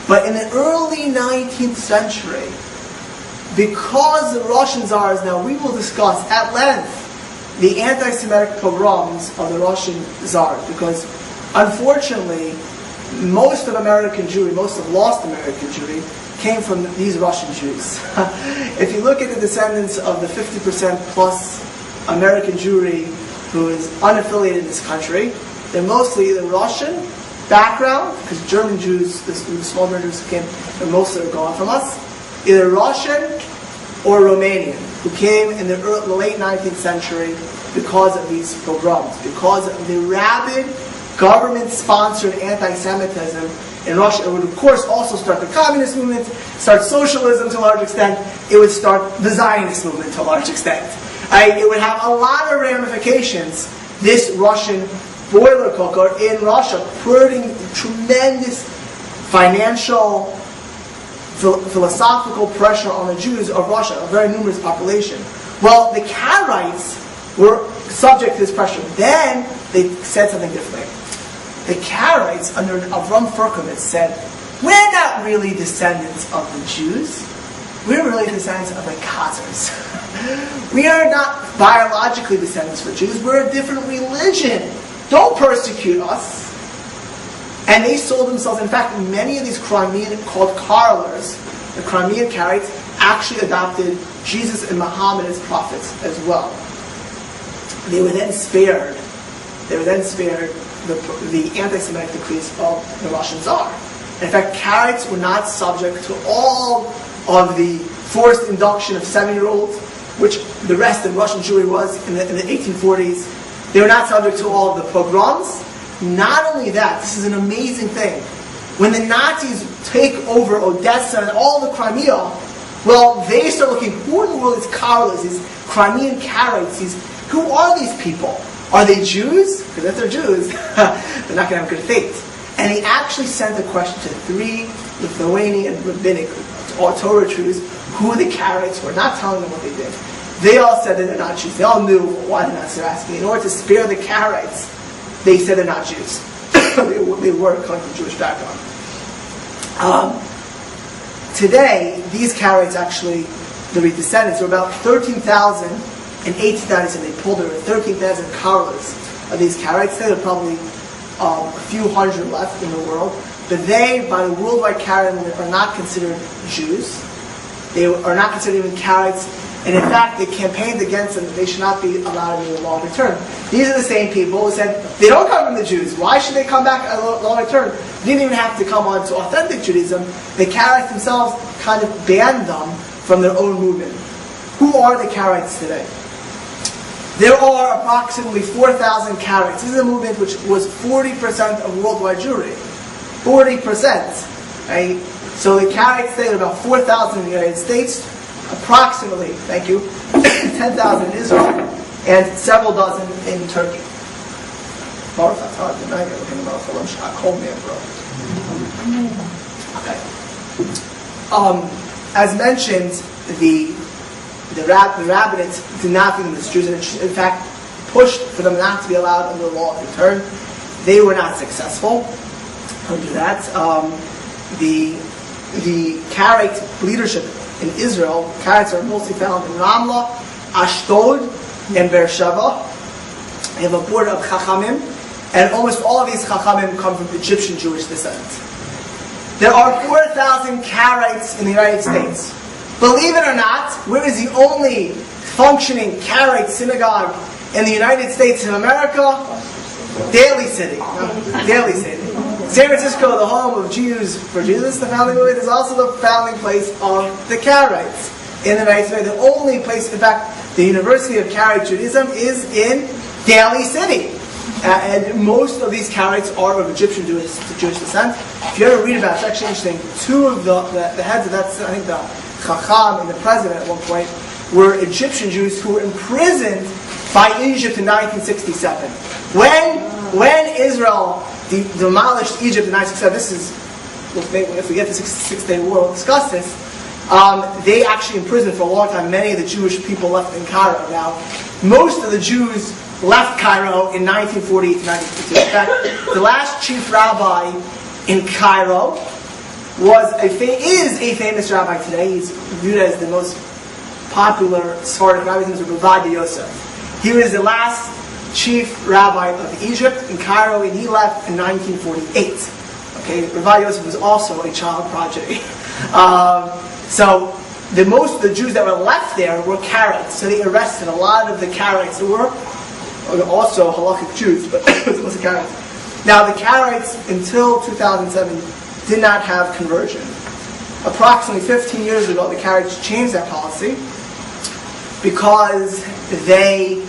But in the early 19th century, because the Russian Tsars, now we will discuss at length the anti-Semitic pogroms of the Russian Tsars, because unfortunately, most of American Jewry, most of lost American Jewry, came from these Russian Jews. If you look at the descendants of the 50% plus American Jewry who is unaffiliated in this country, they're mostly the Russian background, because German Jews, the small German Jews who came, and most of them are gone from us, either Russian or Romanian, who came in the late 19th century because of these pogroms, because of the rabid government-sponsored anti-Semitism in Russia. It would, of course, also start the communist movement, start socialism to a large extent. It would start the Zionist movement to a large extent. It would have a lot of ramifications, this Russian boiler cooker in Russia, putting tremendous financial, philosophical pressure on the Jews of Russia, a very numerous population. Well, the Karaites were subject to this pressure. Then they said something differently. The Karaites, under Avram Furkovitz, said, we're not really descendants of the Jews. We're really descendants of the Khazars. We are not biologically descendants of the Jews. We're a different religion. Don't persecute us. And they sold themselves. In fact, many of these Crimean, called Karlers, the Crimean Karaites, actually adopted Jesus and Muhammad as prophets as well. They were then spared the anti-Semitic decrees of the Russian Tsar. In fact, Karaites were not subject to all of the forced induction of 7-year-olds, which the rest of Russian Jewry was in the 1840s. They were not subject to all of the pogroms. Not only that, this is an amazing thing. When the Nazis take over Odessa and all the Crimea, well, they start looking, who in the world is Karaites, these Crimean Karaites? Who are these people? Are they Jews? Because if they're Jews, they're not going to have good fate. And he actually sent a question to 3 Lithuanian rabbinic or Torah Jews who the Karaites were, not telling them what they did. They all said that they're not Jews. They all knew why the Nazis were asking. In order to spare the Karaites, they said they're not Jews. they were coming from Jewish background. Today, these Karaites actually, the descendants, were about 13,000 in 1897. They pulled over 13,000 Karaites of these Karaites. There are probably a few hundred left in the world. But they, by the worldwide Karaite movement, are not considered Jews. They are not considered even Karaites. And in fact, they campaigned against them that they should not be allowed in the longer term. These are the same people who said, they don't come from the Jews. Why should they come back at a longer term? They didn't even have to come on to authentic Judaism. The Karaites themselves kind of banned them from their own movement. Who are the Karaites today? There are approximately 4,000 Karaites. This is a movement which was 40% of worldwide Jewry. 40%. Right? So the Karaites today are about 4,000 in the United States, approximately, 10,000 in Israel, and several dozen in Turkey. Okay. As mentioned, the rabbinate did not think them as Jews, and in fact pushed for them not to be allowed under the law of return. They were not successful under that. The Karaite leadership in Israel, Karaites are mostly found in Ramla, Ashdod, and Beersheba. They have a board of Chachamim, and almost all of these Chachamim come from Egyptian Jewish descent. There are 4,000 Karaites in the United States. Believe it or not, where is the only functioning Karaite synagogue in the United States of America? Daly City. Daly City. San Francisco, the home of Jews for Jesus, the founding movement, is also the founding place of the Karaites in the United States. The only place, in fact, the University of Karaite Judaism is in Daly City. And most of these Karaites are of Egyptian Jewish descent. If you ever read about it, it's actually interesting. 2 of the heads of that, I think the Chacham and the president at one point, were Egyptian Jews who were imprisoned by Egypt in 1967. When Israel demolished Egypt in 1967, this is, if we get to the Six-Day War, we'll discuss this. They actually imprisoned for a long time many of the Jewish people left in Cairo. Now, most of the Jews left Cairo in 1948 to 1952. In fact, the last chief rabbi in Cairo is a famous rabbi today. He's viewed as the most popular Sephardic rabbi. His name is Rabbi Yosef. He was the last chief rabbi of Egypt in Cairo, and he left in 1948. Okay, Rabbi Yosef was also a child prodigy. So most of the Jews that were left there were Karaites. So they arrested a lot of the Karaites who were also halakhic Jews, but it was mostly Karaites. Now the Karaites until 2007 did not have conversion. Approximately 15 years ago, the Karaites changed that policy because they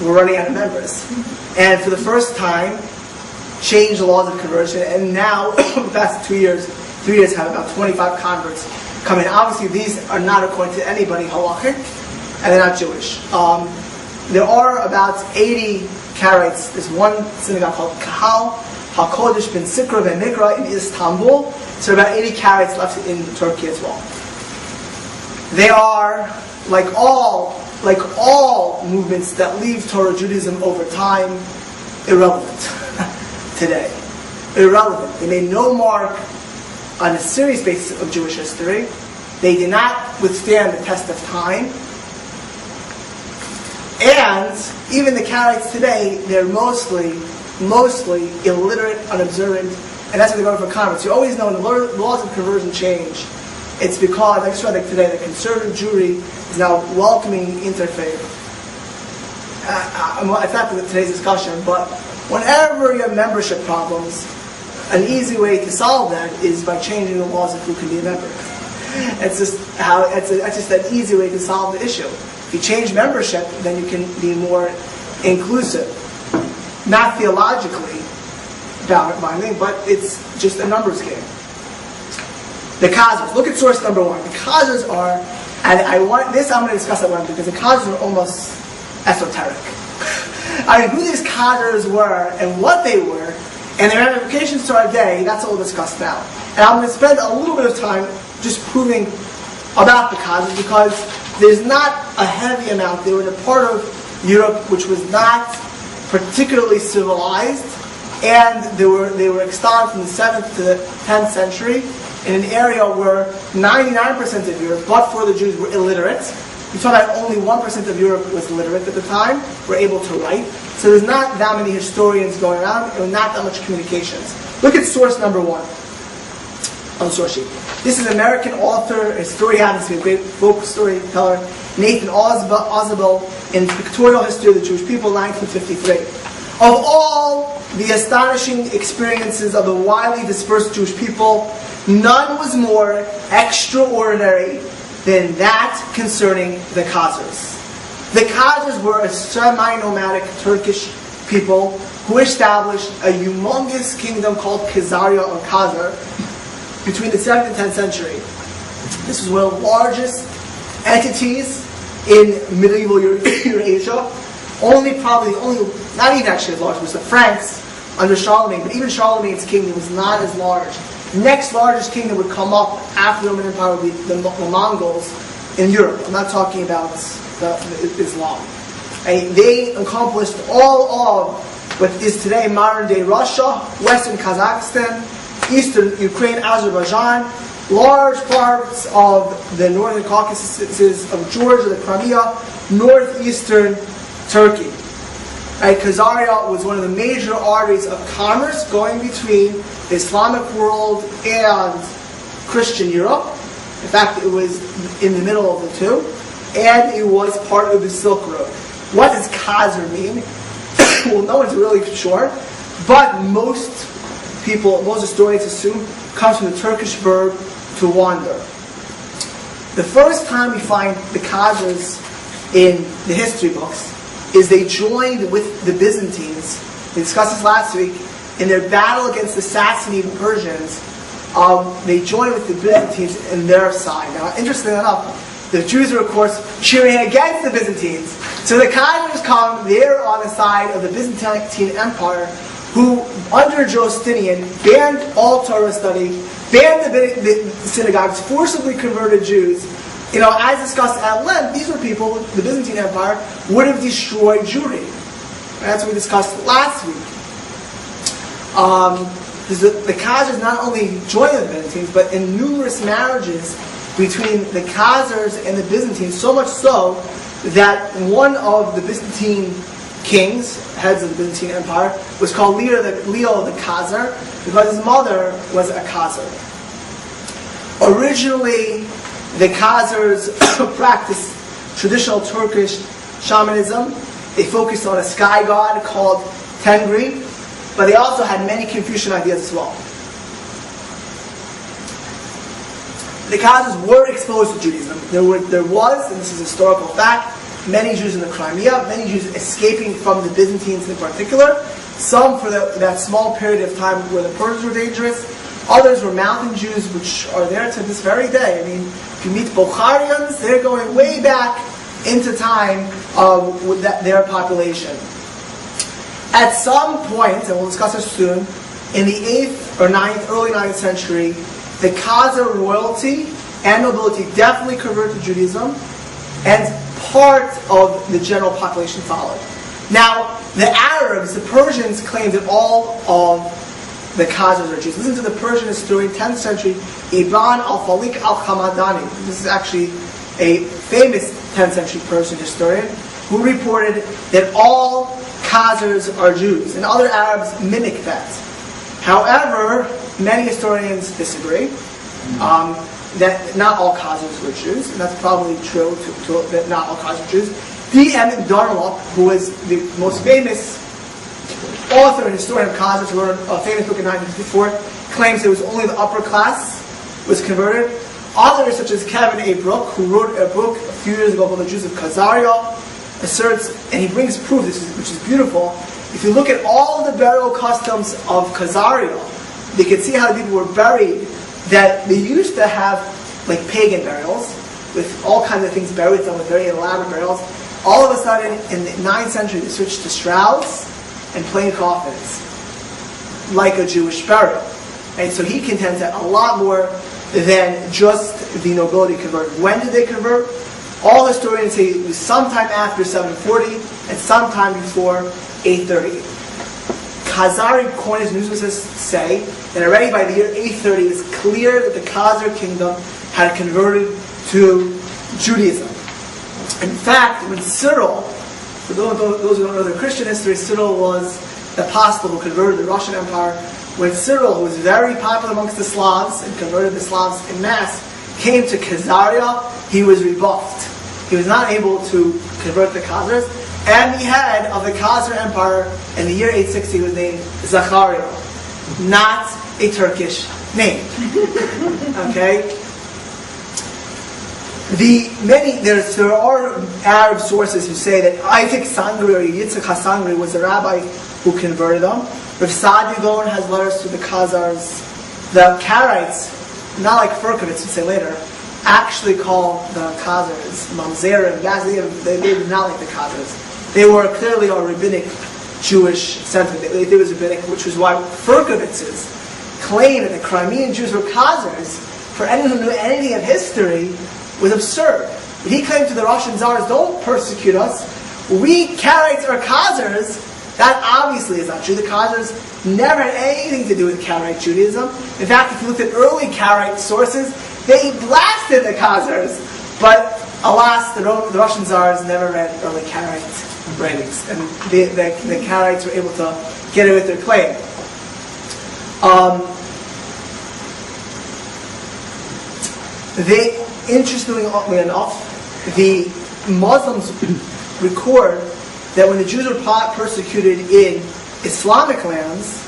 were running out of members. And for the first time, changed the laws of conversion, and now, the past 3 years have about 25 converts come in. Obviously, these are not according to anybody halakhic, and they're not Jewish. There are about 80 Karaites. There's one synagogue called Kahal HaKodesh Ben Sikra Ben Mikra in Istanbul. So about 80 Karaites left in Turkey as well. They are, like all movements that leave Torah Judaism over time, irrelevant today. Irrelevant. They made no mark on a serious basis of Jewish history. They did not withstand the test of time. And even the Karaites today, they're mostly illiterate, unobservant, and that's what they're going for converts. You always know when the laws of conversion change, It's because, I just read today, the conservative Jewry is now welcoming interfaith. It's not today's discussion, but whenever you have membership problems, an easy way to solve that is by changing the laws of who can be a member. It's just an easy way to solve the issue. If you change membership, then you can be more inclusive. Not theologically binding, but it's just a numbers game. The Khazars. Look at source number 1. The Khazars are, and I'm going to discuss at one because the Khazars are almost esoteric. I mean, who these Khazars were and what they were, and their ramifications to our day, that's what we'll discuss now. And I'm going to spend a little bit of time just proving about the Khazars because there's not a heavy amount. They were in a part of Europe which was not particularly civilized, and they were extant from the 7th to the 10th century in an area where 99% of Europe, but for the Jews, were illiterate. We saw that only 1% of Europe was literate at the time, were able to write. So there's not that many historians going around, and not that much communications. Look at source number 1 on the source sheet. This is American author, historian, this is a great folk storyteller, Nathan Oswald, in Pictorial History of the Jewish People, 1953. Of all the astonishing experiences of the widely dispersed Jewish people, none was more extraordinary than that concerning the Khazars. The Khazars were a semi-nomadic Turkish people who established a humongous kingdom called Khazaria or Khazar between the 7th and 10th century. This was one of the largest entities in medieval Eurasia. Not even actually as large, was the Franks under Charlemagne, but even Charlemagne's kingdom was not as large. The next largest kingdom would come up after the Roman Empire would be the Mongols in Europe. I'm not talking about Islam. And they accomplished all of what is today modern-day Russia, Western Kazakhstan, Eastern Ukraine, Azerbaijan, large parts of the northern Caucasus of Georgia, the Crimea, northeastern Turkey. Khazaria was one of the major arteries of commerce going between the Islamic world and Christian Europe. In fact, it was in the middle of the two, and it was part of the Silk Road. What does Khazar mean? Well, no one's really sure, but most historians assume comes from the Turkish verb to wander. The first time we find the Khazars in the history books is they joined with the Byzantines. We discussed this last week. In their battle against the Sassanid Persians, they joined with the Byzantines in their side. Now, interestingly enough, the Jews are, of course, cheering against the Byzantines. So the Khazars come, they're on the side of the Byzantine Empire, who, under Justinian, banned all Torah study, banned the synagogues, forcibly converted Jews. As discussed at length, these were people, the Byzantine Empire, would have destroyed Jewry. That's what we discussed last week. The Khazars not only joined the Byzantines, but in numerous marriages between the Khazars and the Byzantines, so much so that one of the Byzantine kings, heads of the Byzantine Empire, was called Leo the Khazar, because his mother was a Khazar. Originally, the Khazars practiced traditional Turkish shamanism. They focused on a sky god called Tengri, but they also had many Confucian ideas as well. The Khazars were exposed to Judaism. There was, and this is a historical fact, many Jews in the Crimea, many Jews escaping from the Byzantines in particular. Some for that small period of time where the Persians were dangerous. Others were mountain Jews, which are there to this very day. I mean, if you meet Bukharians, they're going way back into time with their population. At some point, and we'll discuss this soon, in the 8th or 9th, early 9th century, the Khazar royalty and nobility definitely converted to Judaism, and part of the general population followed. Now, the Arabs, the Persians, claimed that all of the Khazars are Jews. Listen to the Persian historian, 10th century, Ibn al-Falik al-Hamadani. This is actually a famous 10th century Persian historian who reported that all Khazars are Jews, and other Arabs mimic that. However, many historians disagree. that not all Khazars were Jews, and that's probably true that not all Khazars were Jews. D.M. Darnlop, who was the most famous author and historian of Khazars, who wrote a famous book in 1954, claims it was only the upper class was converted. Others, such as Kevin A. Brook, who wrote a book a few years ago called The Jews of Khazaria, asserts, and he brings proof, which is beautiful. If you look at all the burial customs of Khazaria, you can see how the people were buried, that they used to have like pagan burials, with all kinds of things buried with them, with very elaborate burials. All of a sudden, in the 9th century, they switched to shrouds and plain coffins, like a Jewish burial. And so he contends that a lot more than just the nobility converted. When did they convert? All historians say it was sometime after 740 and sometime before 830. Khazari Cornish newspapers say that already by the year 830 it was clear that the Khazar kingdom had converted to Judaism. In fact, when Cyril, for those who don't know the Christian history, Cyril was the apostle who converted the Russian Empire. When Cyril, who was very popular amongst the Slavs and converted the Slavs in mass, came to Khazaria, he was rebuffed. He was not able to convert the Khazars. And the head of the Khazar Empire in the year 860 was named Zachariah, not a Turkish name. Okay? There are Arab sources who say that Isaac Sangri or Yitzhak HaSangri was the rabbi who converted them. Rav Sadi Gaon has letters to the Khazars. The Karaites, not like Furkovitz, we say later, actually call the Khazars Mamzerim. They did not like the Khazars. They were clearly a rabbinic Jewish sentiment. It was rabbinic, which was why Furkovitz's claim that the Crimean Jews were Khazars, for anyone who knew anything of history, was absurd. When he claimed to the Russian Tsars, don't persecute us, we Karaites are Khazars, that obviously is not true. The Khazars never had anything to do with Karaite Judaism. In fact, if you look at early Karaite sources, they blasted the Khazars. But alas, the Russian Tsars never read early Karaite writings. And the Karaites were able to get away with their claim. Interestingly enough, the Muslims record that when the Jews were persecuted in Islamic lands,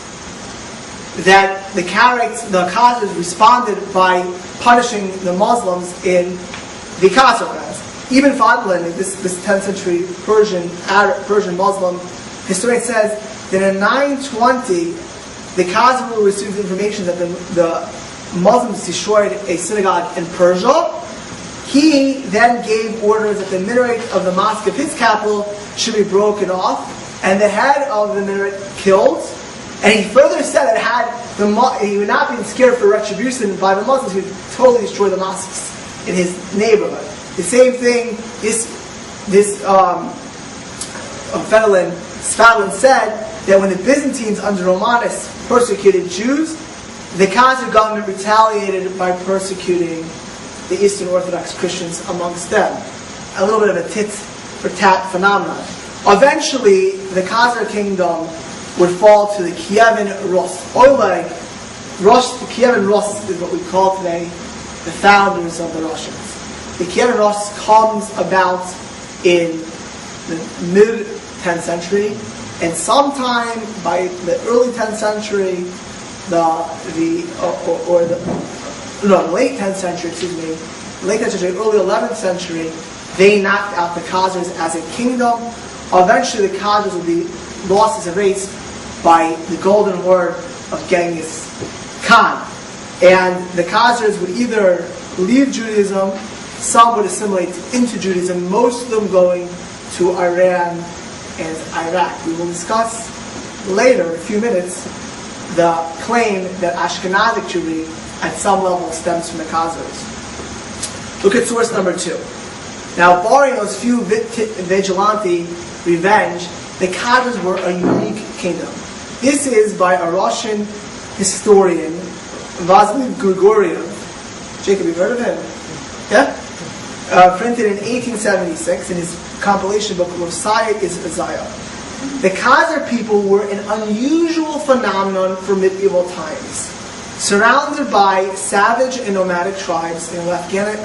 that the Khazars responded by punishing the Muslims in the Khazar lands. Ibn Fadlan, this 10th century Persian Muslim historian, says that in 920, the Khazars received information that the Muslims destroyed a synagogue in Persia. He then gave orders that the minaret of the mosque of his capital should be broken off, and the head of the minaret killed. And he further said that he would not be scared for retribution by the Muslims, he would totally destroy the mosques in his neighborhood. The same thing, Spadlin said that when the Byzantines under Romanus persecuted Jews, the Khazar government retaliated by persecuting the Eastern Orthodox Christians amongst them. A little bit of a tit-for-tat phenomenon. Eventually, the Khazar kingdom would fall to the Kievan Rus. The Kievan Rus is what we call today the founders of the Russians. The Kievan Rus comes about in the mid-10th century, and sometime by the early 10th century, late 10th century, early 11th century, they knocked out the Khazars as a kingdom. Eventually, the Khazars would be lost as a race by the golden horde of Genghis Khan. And the Khazars would either leave Judaism, some would assimilate into Judaism, most of them going to Iran and Iraq. We will discuss later, in a few minutes, the claim that Ashkenazic Jewry at some level stems from the Khazars. Look at source number 2. Now, barring those few vigilante revenge, the Khazars were a unique kingdom. This is by a Russian historian, Vasily Grigoriev. Jacob, you've heard of him? Yeah? Printed in 1876 in his compilation book, Messiah is Isaiah. The Khazar people were an unusual phenomenon for medieval times. surrounded by savage and nomadic tribes. The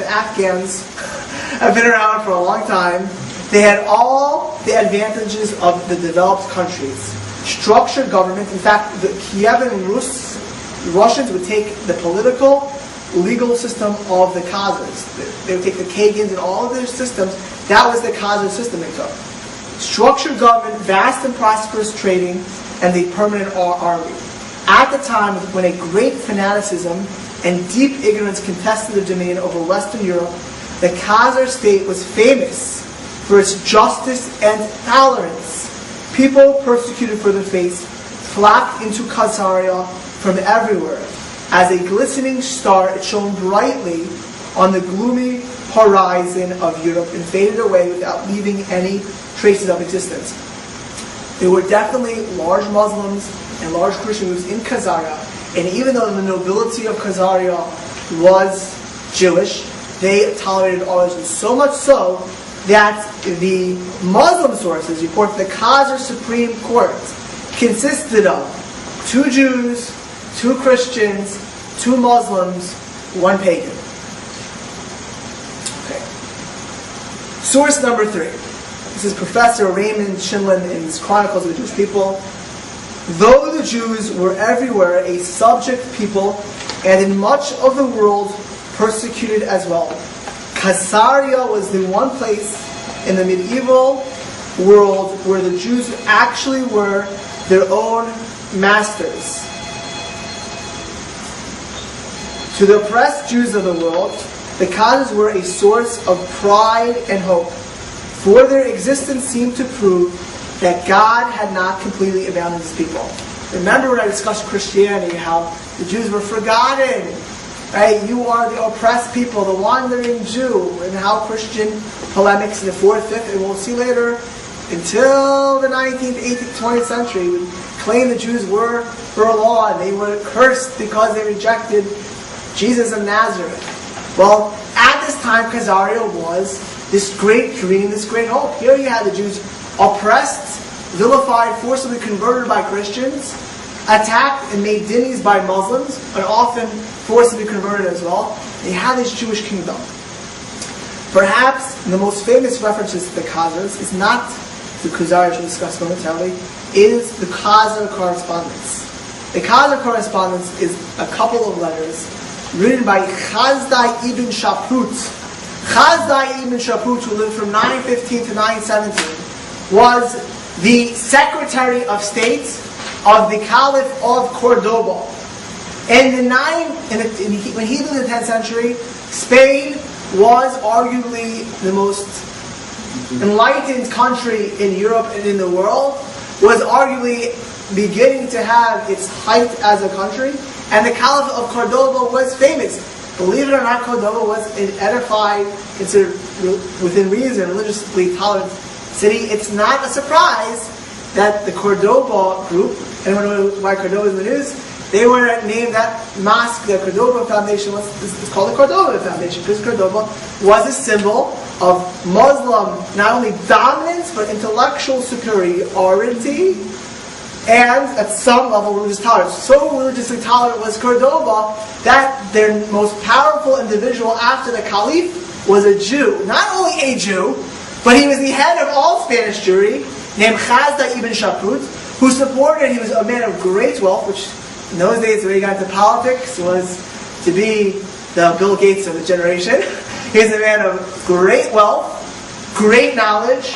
Afghans have been around for a long time. They had all the advantages of the developed countries. Structured government. In fact, the Kievan Russians would take the political, legal system of the Khazars. They would take the Kagans and all of their systems. That was the Khazar system they took. Structured government, vast and prosperous trading, and the permanent army. At the time when a great fanaticism and deep ignorance contested the dominion over Western Europe, the Khazar state was famous for its justice and tolerance. People persecuted for their faith flocked into Khazaria from everywhere. As a glistening star, it shone brightly on the gloomy horizon of Europe and faded away without leaving any traces of existence. There were definitely large Muslims and large Christian groups in Khazaria, and even though the nobility of Khazaria was Jewish, they tolerated all religions, so much so that the Muslim sources report the Khazar Supreme Court consisted of 2 Jews, 2 Christians, 2 Muslims, 1 pagan. Okay. Source number 3. This is Professor Raymond Shinlin in his Chronicles of the Jewish People. Though the Jews were everywhere a subject people, and in much of the world persecuted as well, Khazaria was the one place in the medieval world where the Jews actually were their own masters. To the oppressed Jews of the world, the Khazars were a source of pride and hope, for their existence seemed to prove that God had not completely abandoned His people. Remember when I discussed Christianity, how the Jews were forgotten. Right? You are the oppressed people, the wandering Jew, and how Christian polemics in the 4th, 5th, and we'll see later, until the 19th, 18th, 20th century, would claim the Jews were for a law, and they were cursed because they rejected Jesus of Nazareth. Well, at this time, Khazaria was this great dream, this great hope. Here you had the Jews oppressed, vilified, forcibly converted by Christians, attacked and made dinnies by Muslims, and often forcibly converted as well. They had this Jewish kingdom. Perhaps the most famous references to the Khazars is not the Khazars we'll discuss momentarily, is the Khazar correspondence. The Khazar correspondence is a couple of letters written by Chazdai ibn Shaprut. Chazdai ibn Shaprut, who lived from 915 to 917, was the Secretary of State of the Caliph of Cordoba. When he lived in the 10th century, Spain was arguably the most enlightened country in Europe and in the world, was arguably beginning to have its height as a country, and the Caliph of Cordoba was famous. Believe it or not, Cordoba was an edified, considered within reason, religiously tolerant city. It's not a surprise that the Cordoba group, anyone know why Cordoba is in the news? They were named that mosque, the Cordoba Foundation, it's called the Cordoba Foundation, because Cordoba was a symbol of Muslim, not only dominance, but intellectual superiority, and at some level religious tolerance. So religiously tolerant was Cordoba that their most powerful individual after the Caliph was a Jew. Not only a Jew, but he was the head of all Spanish Jewry, named Chazdai ibn Shaprut, who supported, he was a man of great wealth, which in those days when he got into politics was to be the Bill Gates of the generation. He was a man of great wealth, great knowledge,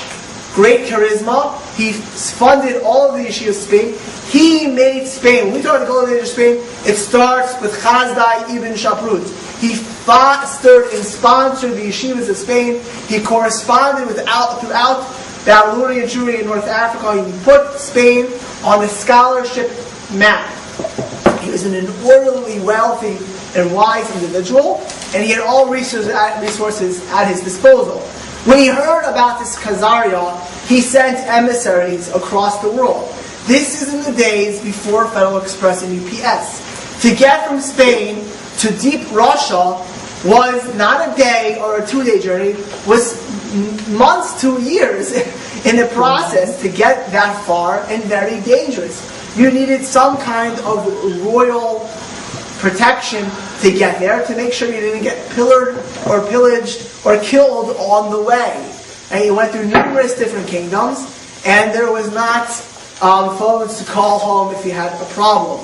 great charisma. He funded all of the yeshivas of Spain. He made Spain. When we talk about the golden age of Spain, it starts with Chazdai ibn Shaprut. He fostered and sponsored the yeshivas of Spain. He corresponded throughout Babylonian Jewry in North Africa. He put Spain on the scholarship map. He was an inordinately wealthy and wise individual, and he had all resources at his disposal. When he heard about this Khazaria, he sent emissaries across the world. This is in the days before Federal Express and UPS. To get from Spain to deep Russia was not a day or a 2-day journey, was months to years in the process to get that far, and very dangerous. You needed some kind of royal protection to get there, to make sure you didn't get pillared or pillaged or killed on the way. And he went through numerous different kingdoms, and there was not phones to call home if you had a problem.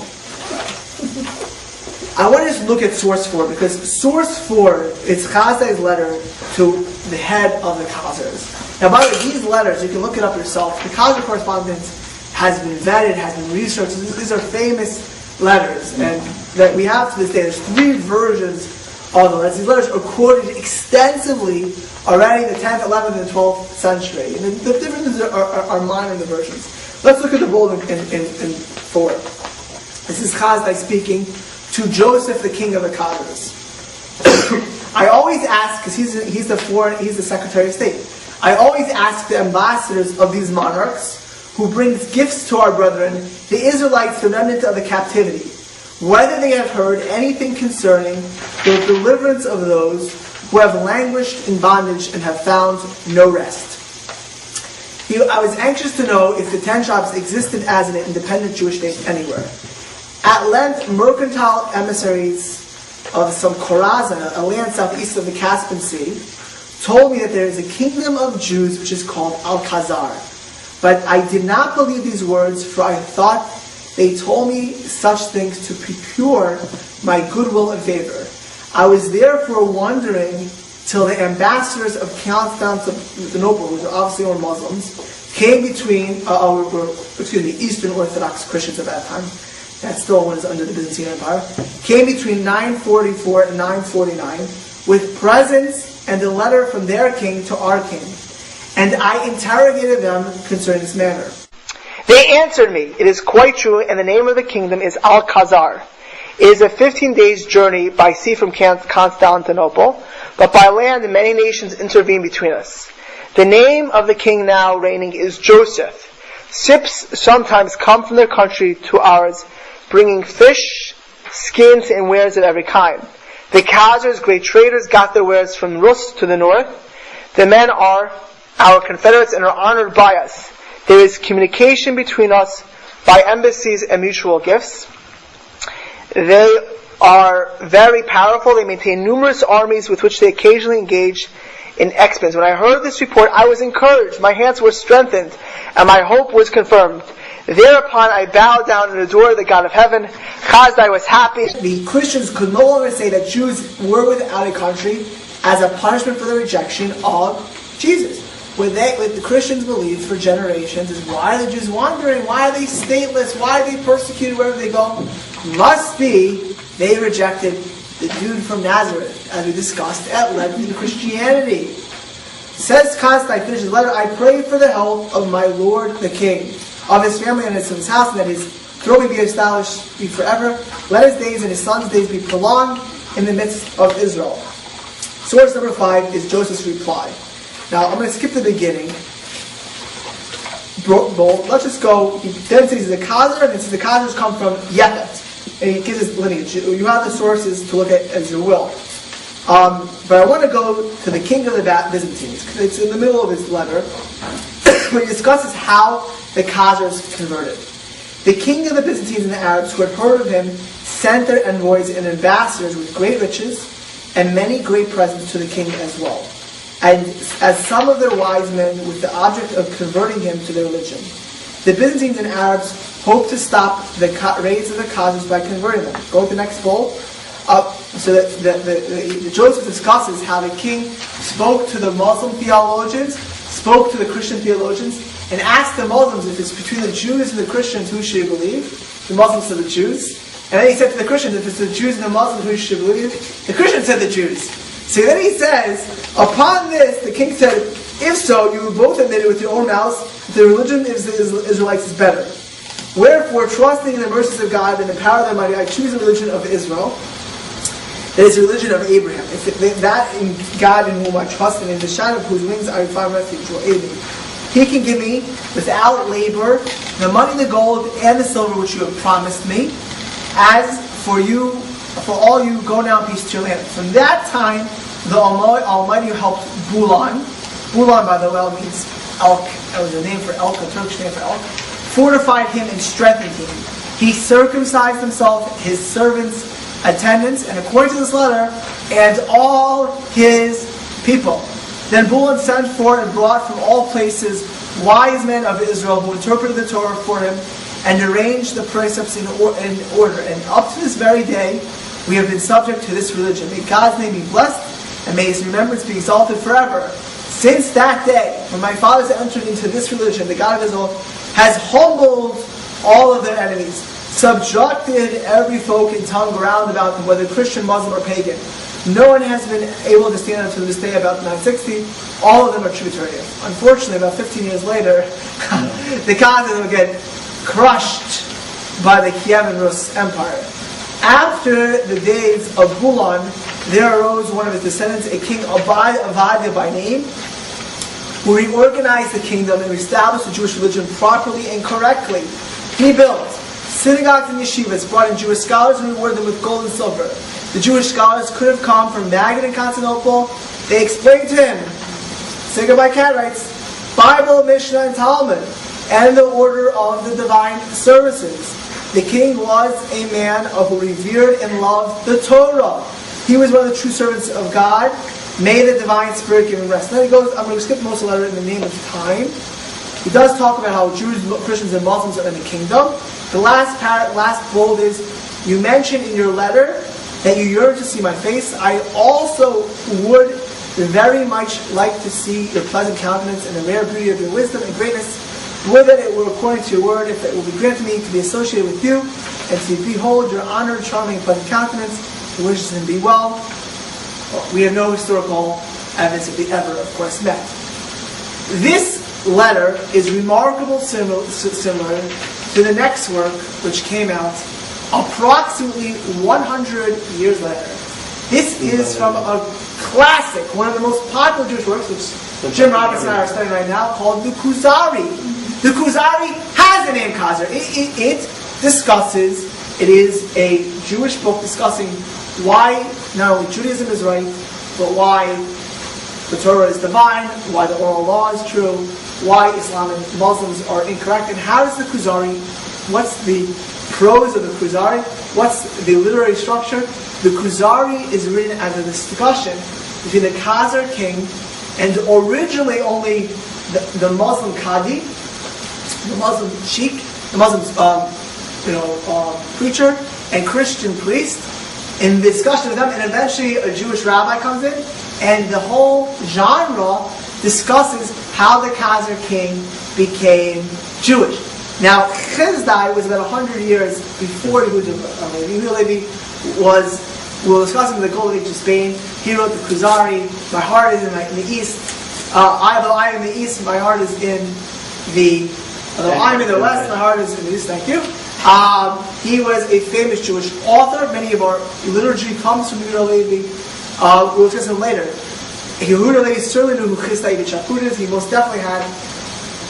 I want to just look at source 4, because source 4 is Chazai's letter to the head of the Khazars. Now, by the way, these letters, you can look it up yourself. The Khazar correspondence has been vetted, has been researched. These are famous letters, and that we have to this day. There's 3 versions of the letters. These letters are quoted extensively already in the 10th, 11th, and 12th century. And the differences are minor in the versions. Let's look at the bold in 4. This is Chazai speaking to Joseph, the king of the Khazars. I always ask, because he's the Secretary of State. I always ask the ambassadors of these monarchs, who brings gifts to our brethren, the Israelites, the remnant of the captivity, whether they have heard anything concerning the deliverance of those who have languished in bondage and have found no rest. I was anxious to know if the 10 tribes existed as an independent Jewish state anywhere. At length, mercantile emissaries of some Khorasan, a land southeast of the Caspian Sea, told me that there is a kingdom of Jews which is called Khazars. But I did not believe these words, for I thought they told me such things to procure my goodwill and favor. I was therefore wondering till the ambassadors of Constantinople, who obviously were Muslims, came between, Eastern Orthodox Christians at that time, that still was under the Byzantine Empire, came between 944 and 949 with presents and a letter from their king to our king. And I interrogated them concerning this matter. They answered me, it is quite true, and the name of the kingdom is Khazars. It is a 15 days journey by sea from Constantinople, but by land many nations intervene between us. The name of the king now reigning is Joseph. Ships sometimes come from their country to ours, bringing fish, skins, and wares of every kind. The Khazars, great traders, got their wares from Rus to the north. The men are our confederates and are honored by us. There is communication between us by embassies and mutual gifts. They are very powerful. They maintain numerous armies with which they occasionally engage in expeditions. When I heard this report, I was encouraged. My hands were strengthened, and my hope was confirmed. Thereupon I bowed down and adored the God of heaven. Chazai was happy. The Christians could no longer say that Jews were without a country as a punishment for the rejection of Jesus. What the Christians believed for generations is, why are the Jews wandering? Why are they stateless? Why are they persecuted wherever they go? Must be they rejected the dude from Nazareth, as we discussed at length in Christianity. Says Chazai, finishes his letter, I pray for the health of my Lord the King, of his family and of his house, and that his throne be established be forever. Let his days and his son's days be prolonged in the midst of Israel. Source number 5 is Joseph's reply. Now, I'm going to skip the beginning. Let's just go. Then it says the Khazars, and it says the Khazars come from Yefet. And he gives his lineage. You have the sources to look at as you will. But I want to go to the king of the Byzantines. It's in the middle of his letter, where he discusses how the Khazars converted. The king of the Byzantines and the Arabs, who had heard of him, sent their envoys and ambassadors with great riches and many great presents to the king as well, and as some of their wise men, with the object of converting him to their religion. The Byzantines and Arabs hoped to stop the raids of the Khazars by converting them. Go to the next bowl. So that Joseph discusses how the king spoke to the Muslim theologians, spoke to the Christian theologians, and asked the Muslims if it's between the Jews and the Christians, who should you believe? The Muslims said the Jews. And then he said to the Christians, if it's the Jews and the Muslims, who should you believe? The Christians said the Jews. So then he says, upon this, the king said, if so, you both admitted with your own mouths that the religion of the Israelites is better. Wherefore, trusting in the mercies of God and the power of the Almighty, I choose the religion of Israel. That is the religion of Abraham. It's that in God in whom I trust, and in the shadow of whose wings I find refuge will aid me. He can give me, without labor, the money, the gold, and the silver which you have promised me. As for you, for all you, go now in peace to your land. From that time, the Almighty helped Bulan. Bulan, by the way, means elk. That was a name for elk, a Turkish name for elk. Fortified him and strengthened him. He circumcised himself, his servants, attendants, and according to this letter, and all his people. Then Bulan sent for and brought from all places wise men of Israel who interpreted the Torah for him and arranged the precepts in order. And up to this very day, we have been subject to this religion. May God's name be blessed, and may His remembrance be exalted forever. Since that day, when my fathers entered into this religion, the God of Israel has humbled all of their enemies, subjugated every folk and tongue round about them, whether Christian, Muslim, or pagan. No one has been able to stand up to this day about 960. All of them are tributary. Unfortunately, about 15 years later, the Khazars will get crushed by the Kiev and Rus Empire. After the days of Bulan, there arose one of his descendants, a king Avadia by name, who reorganized the kingdom and established the Jewish religion properly and correctly. He built synagogues and yeshivas, brought in Jewish scholars and rewarded them with gold and silver. The Jewish scholars could have come from Magad and Constantinople. They explained to him, say goodbye Karaites, Bible, Mishnah, and Talmud, and the order of the divine services. The king was a man who revered and loved the Torah. He was one of the true servants of God. May the divine spirit give him rest. Then he goes, I'm going to skip most of the letter in the name of time. He does talk about how Jews, Christians, and Muslims are in the kingdom. The last bold is, you mention in your letter that you yearn to see my face. I also would very much like to see your pleasant countenance and the rare beauty of your wisdom and greatness. Would that it were according to your word, if it will be granted me to be associated with you, and to behold your honored, charming, and pleasant countenance, who wishes him be well. We have no historical evidence that they ever, of course, met. This letter is remarkable, similar to the next work, which came out approximately 100 years later. This is from a classic, one of the most popular Jewish works, which Jim Robertson and I are studying right now, called the Khazars. The Khazars has the name Khazar. It discusses, it is a Jewish book discussing why not only Judaism is right, but why the Torah is divine, why the oral law is true, why Islam and Muslims are incorrect, and how does the Khazars, what's the prose of the Khazars, what's the literary structure? The Khazars is written as a discussion between the Khazar king and originally only the Muslim Qadi, the Muslim sheikh, the Muslim preacher, and Christian priest, in discussion with them, and eventually a Jewish rabbi comes in, and the whole genre discusses how the Khazar king became Jewish. Now, Chizedai was about 100 years before Yehuda Levi we were discussing the Golden Age of Spain. He wrote the Khazars. My heart is in the east. Although I am in the east, my heart is in the... Although I am in the west, my heart is in the east. Thank you. He was a famous Jewish author. Many of our liturgy comes from Yehuda Levi. We'll discuss him later. Yehuda Levi certainly knew who Chizedai B'Chaput is. He most definitely had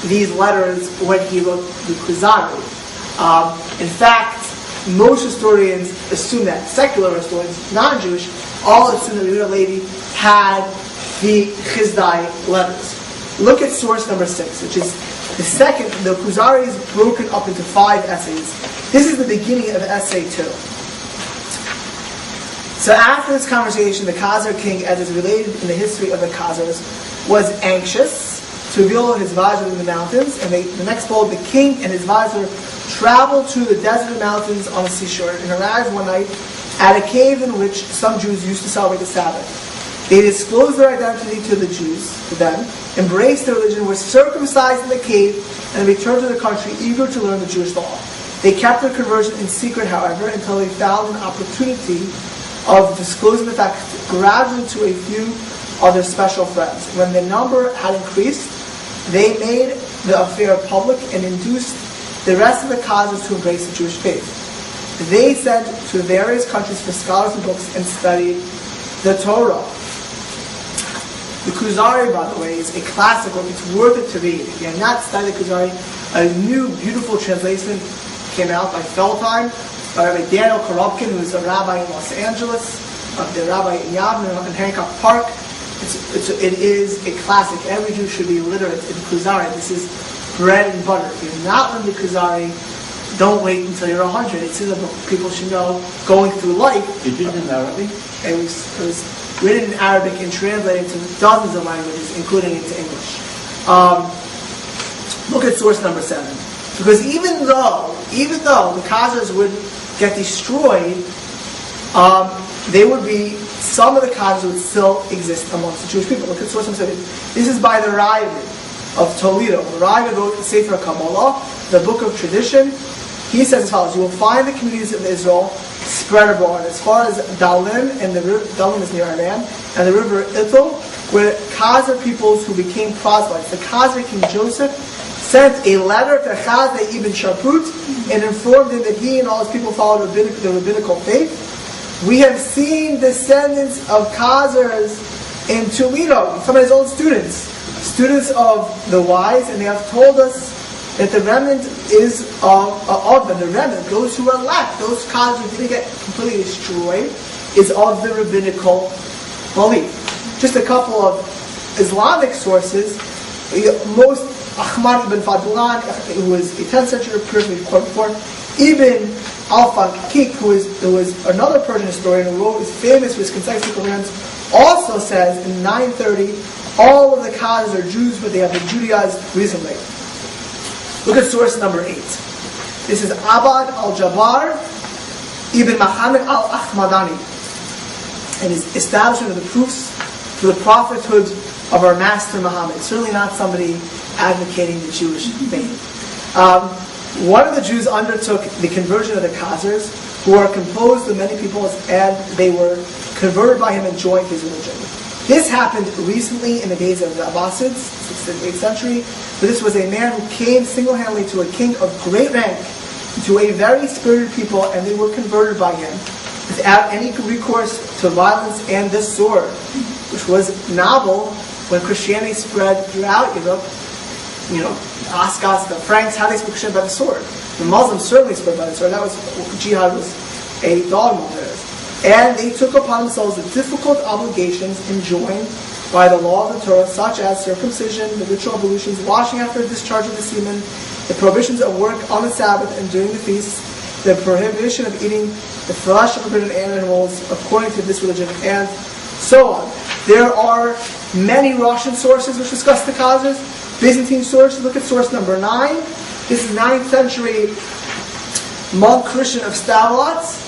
these letters when he wrote the Khazars. In fact, most historians assume that, secular historians, non-Jewish, all assume that Yehuda Levi had the Chizedai letters. Look at source number 6, which is the second. The Khazars is broken up into 5 essays. This is the beginning of essay 2. So after this conversation, the Khazar king, as is related in the history of the Khazars, was anxious to reveal his advisor in the mountains, and the next bold, the king and his advisor traveled to the desert mountains on the seashore and arrived one night at a cave in which some Jews used to celebrate the Sabbath. They disclosed their identity to the Jews, to them, embraced their religion, were circumcised in the cave, and returned to the country eager to learn the Jewish law. They kept their conversion in secret, however, until they found an opportunity of disclosing the fact gradually to a few of their special friends. When the number had increased, they made the affair public and induced the rest of the Khazars to embrace the Jewish faith. They sent to various countries for scholars and books and studied the Torah. The Khazars, by the way, is a classic work. It's worth it to read. If you have not studied the Khazars, a new, beautiful translation came out by Feldheim, by Rabbi Daniel Korobkin, who is a rabbi in Los Angeles, of the rabbi in Yavne in Hancock Park. It is a classic. Every Jew should be literate in Khazars. This is bread and butter. If you have not learned the Khazars, don't wait until you're 100. It's in the book. People should know going through life. Is it in Arabic? It was written in Arabic and translated into dozens of languages, including into English. Look at source number 7. Because even though the Khazars would get destroyed, they would be, some of the Khazars would still exist amongst the Jewish people. Look at source number 7. This is by the Rabbi of Toledo. The Rabbi wrote the Sefer Kabbalah, the book of tradition. He says as follows: you will find the communities of Israel spread abroad as far as Dalim, and Dalim is near Iran, and the river Ithel, where Khazar peoples who became proselytes. The Khazar King Joseph sent a letter to Chazai ibn Sharput and informed him that he and all his people followed the rabbinical faith. We have seen descendants of Khazars in Toledo, some of his own students of the wise, and they have told us that the remnant is of them. The remnant, those who are left, those Khazars who didn't get completely destroyed, is of the rabbinical belief. Just a couple of Islamic sources. Most Ahmad ibn Fadlan, who was a 10th century person we've quoted before, Ibn al-Fakik, who was another Persian historian who wrote, is famous for his concise comments, also says in 930, all of the Khazars are Jews, but they have been Judaized recently. Look at source number 8. This is Abad al-Jabbar ibn Muhammad al-Ahmadani, and his establishment of the proofs for the prophethood of our master Muhammad. Certainly not somebody advocating the Jewish faith. One of the Jews undertook the conversion of the Khazars, who are composed of many peoples, and they were converted by him and joined his religion. This happened recently in the days of the Abbasids, 6th and 8th century, but this was a man who came single-handedly to a king of great rank, to a very spirited people, and they were converted by him without any recourse to violence and the sword, which was novel when Christianity spread throughout Europe. You know, the Oscars, the Franks, how they spoke Christianity by the sword. The Muslims certainly spread by the sword. That was, jihad was a dogma of theirs. And they took upon themselves the difficult obligations enjoined by the law of the Torah, such as circumcision, the ritual ablutions, washing after the discharge of the semen, the prohibitions of work on the Sabbath and during the feasts, the prohibition of eating the flesh of forbidden animals according to this religion, and so on. There are many Russian sources which discuss the Khazars. Byzantine sources, look at source number 9. This is 9th century monk Christian of Stavelotz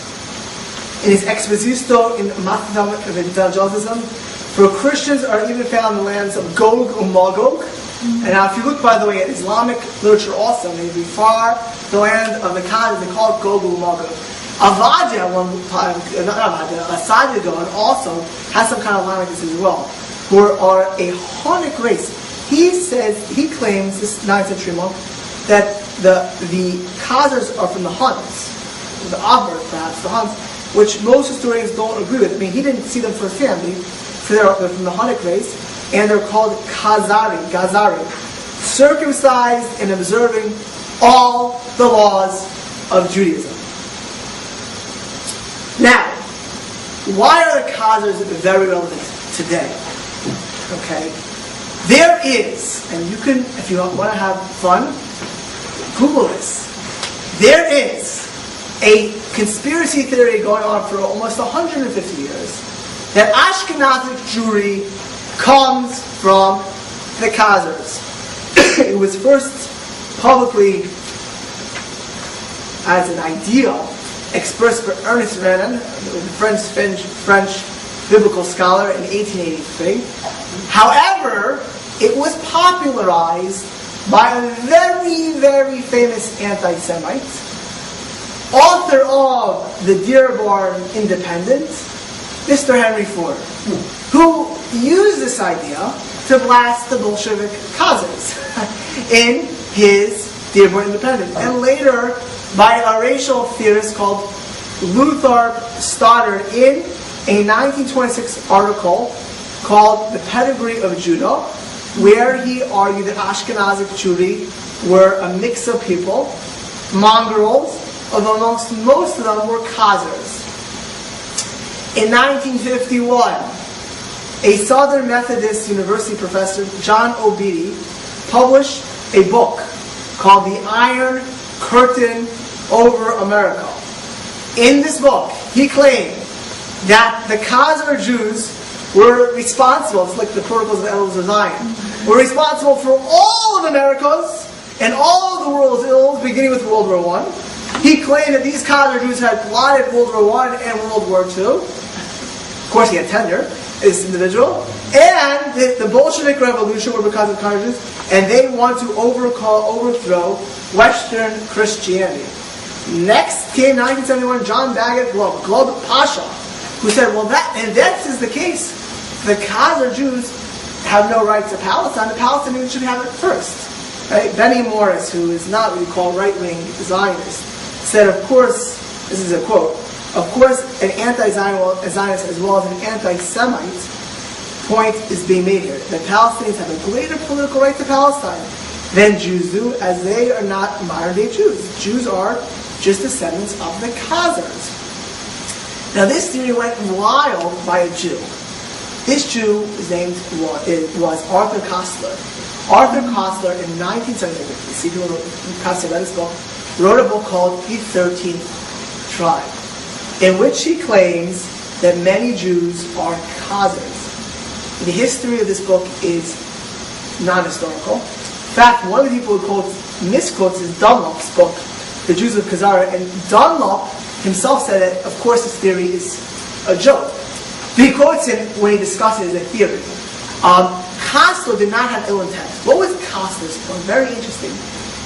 in his Exposisto in Mattham of Evangelism. For Christians are even found in the lands of Gog and Magog. And now if you look, by the way, at Islamic literature also, maybe far the land of the Khazars, they call it Gog and Magog. Avadia, Asadiagon also has some kind of languages as well, who are a Hunnic race. He claims, this 9th century monk, that the Khazars are from the Huns, the Avars perhaps, the Huns, which most historians don't agree with. I mean, he didn't see them firsthand. They're from the Hunnic race, and they're called Khazari, circumcised and observing all the laws of Judaism. Now, why are the Khazars very relevant today? Okay. There is, and you can, if you want to have fun, Google this. There is a conspiracy theory going on for almost 150 years that Ashkenazic Jewry comes from the Khazars. It was first publicly, as an ideal, expressed by Ernest Renan, the French biblical scholar, in 1883. However, it was popularized by a very, very famous anti-Semite, author of the Dearborn Independent, Mr. Henry Ford, who used this idea to blast the Bolshevik Khazars in his Dearborn Independent. And later, by a racial theorist called Luther Stoddard in a 1926 article called The Pedigree of Judah, where he argued that Ashkenazic Jewry were a mix of people, mongrels, although amongst most of them were Khazars. In 1951, a Southern Methodist University professor, John O'Beatty, published a book called The Iron Curtain over America. In this book, he claimed that the Khazar Jews were responsible, it's like the Protocols of the Elders of Zion, were responsible for all of America's and all of the world's ills, beginning with World War I. He claimed that these Khazar Jews had plotted World War I and World War II. Of course, he had tenure, this individual. And the Bolshevik Revolution were because of Khazar Jews, and they want to overthrow Western Christianity. Next came 1971, John Daggett Globe Pasha, who said, well, if that is the case, the Khazar Jews have no right to Palestine. The Palestinians should have it first. Right? Benny Morris, who is not what you call right-wing Zionist, said, of course, this is a quote, of course, an anti-Zionist as well as an anti-Semite point is being made here. The Palestinians have a greater political right to Palestine than Jews do, as they are not modern-day Jews. Jews are just descendants of the Khazars. Now, this theory went wild by a Jew. This Jew, his name was Arthur Koestler. Arthur Koestler in 1970, see people Koestler read his book, wrote a book called The 13th Tribe, in which he claims that many Jews are Khazars. The history of this book is non-historical. In fact, one of the people who misquotes is Dunlop's book, The Jews of Khazar, and Dunlop himself said that, of course, this theory is a joke. He quotes it when he discusses it as a theory. Koestler did not have ill intent. What was Koestler's point? Very interesting.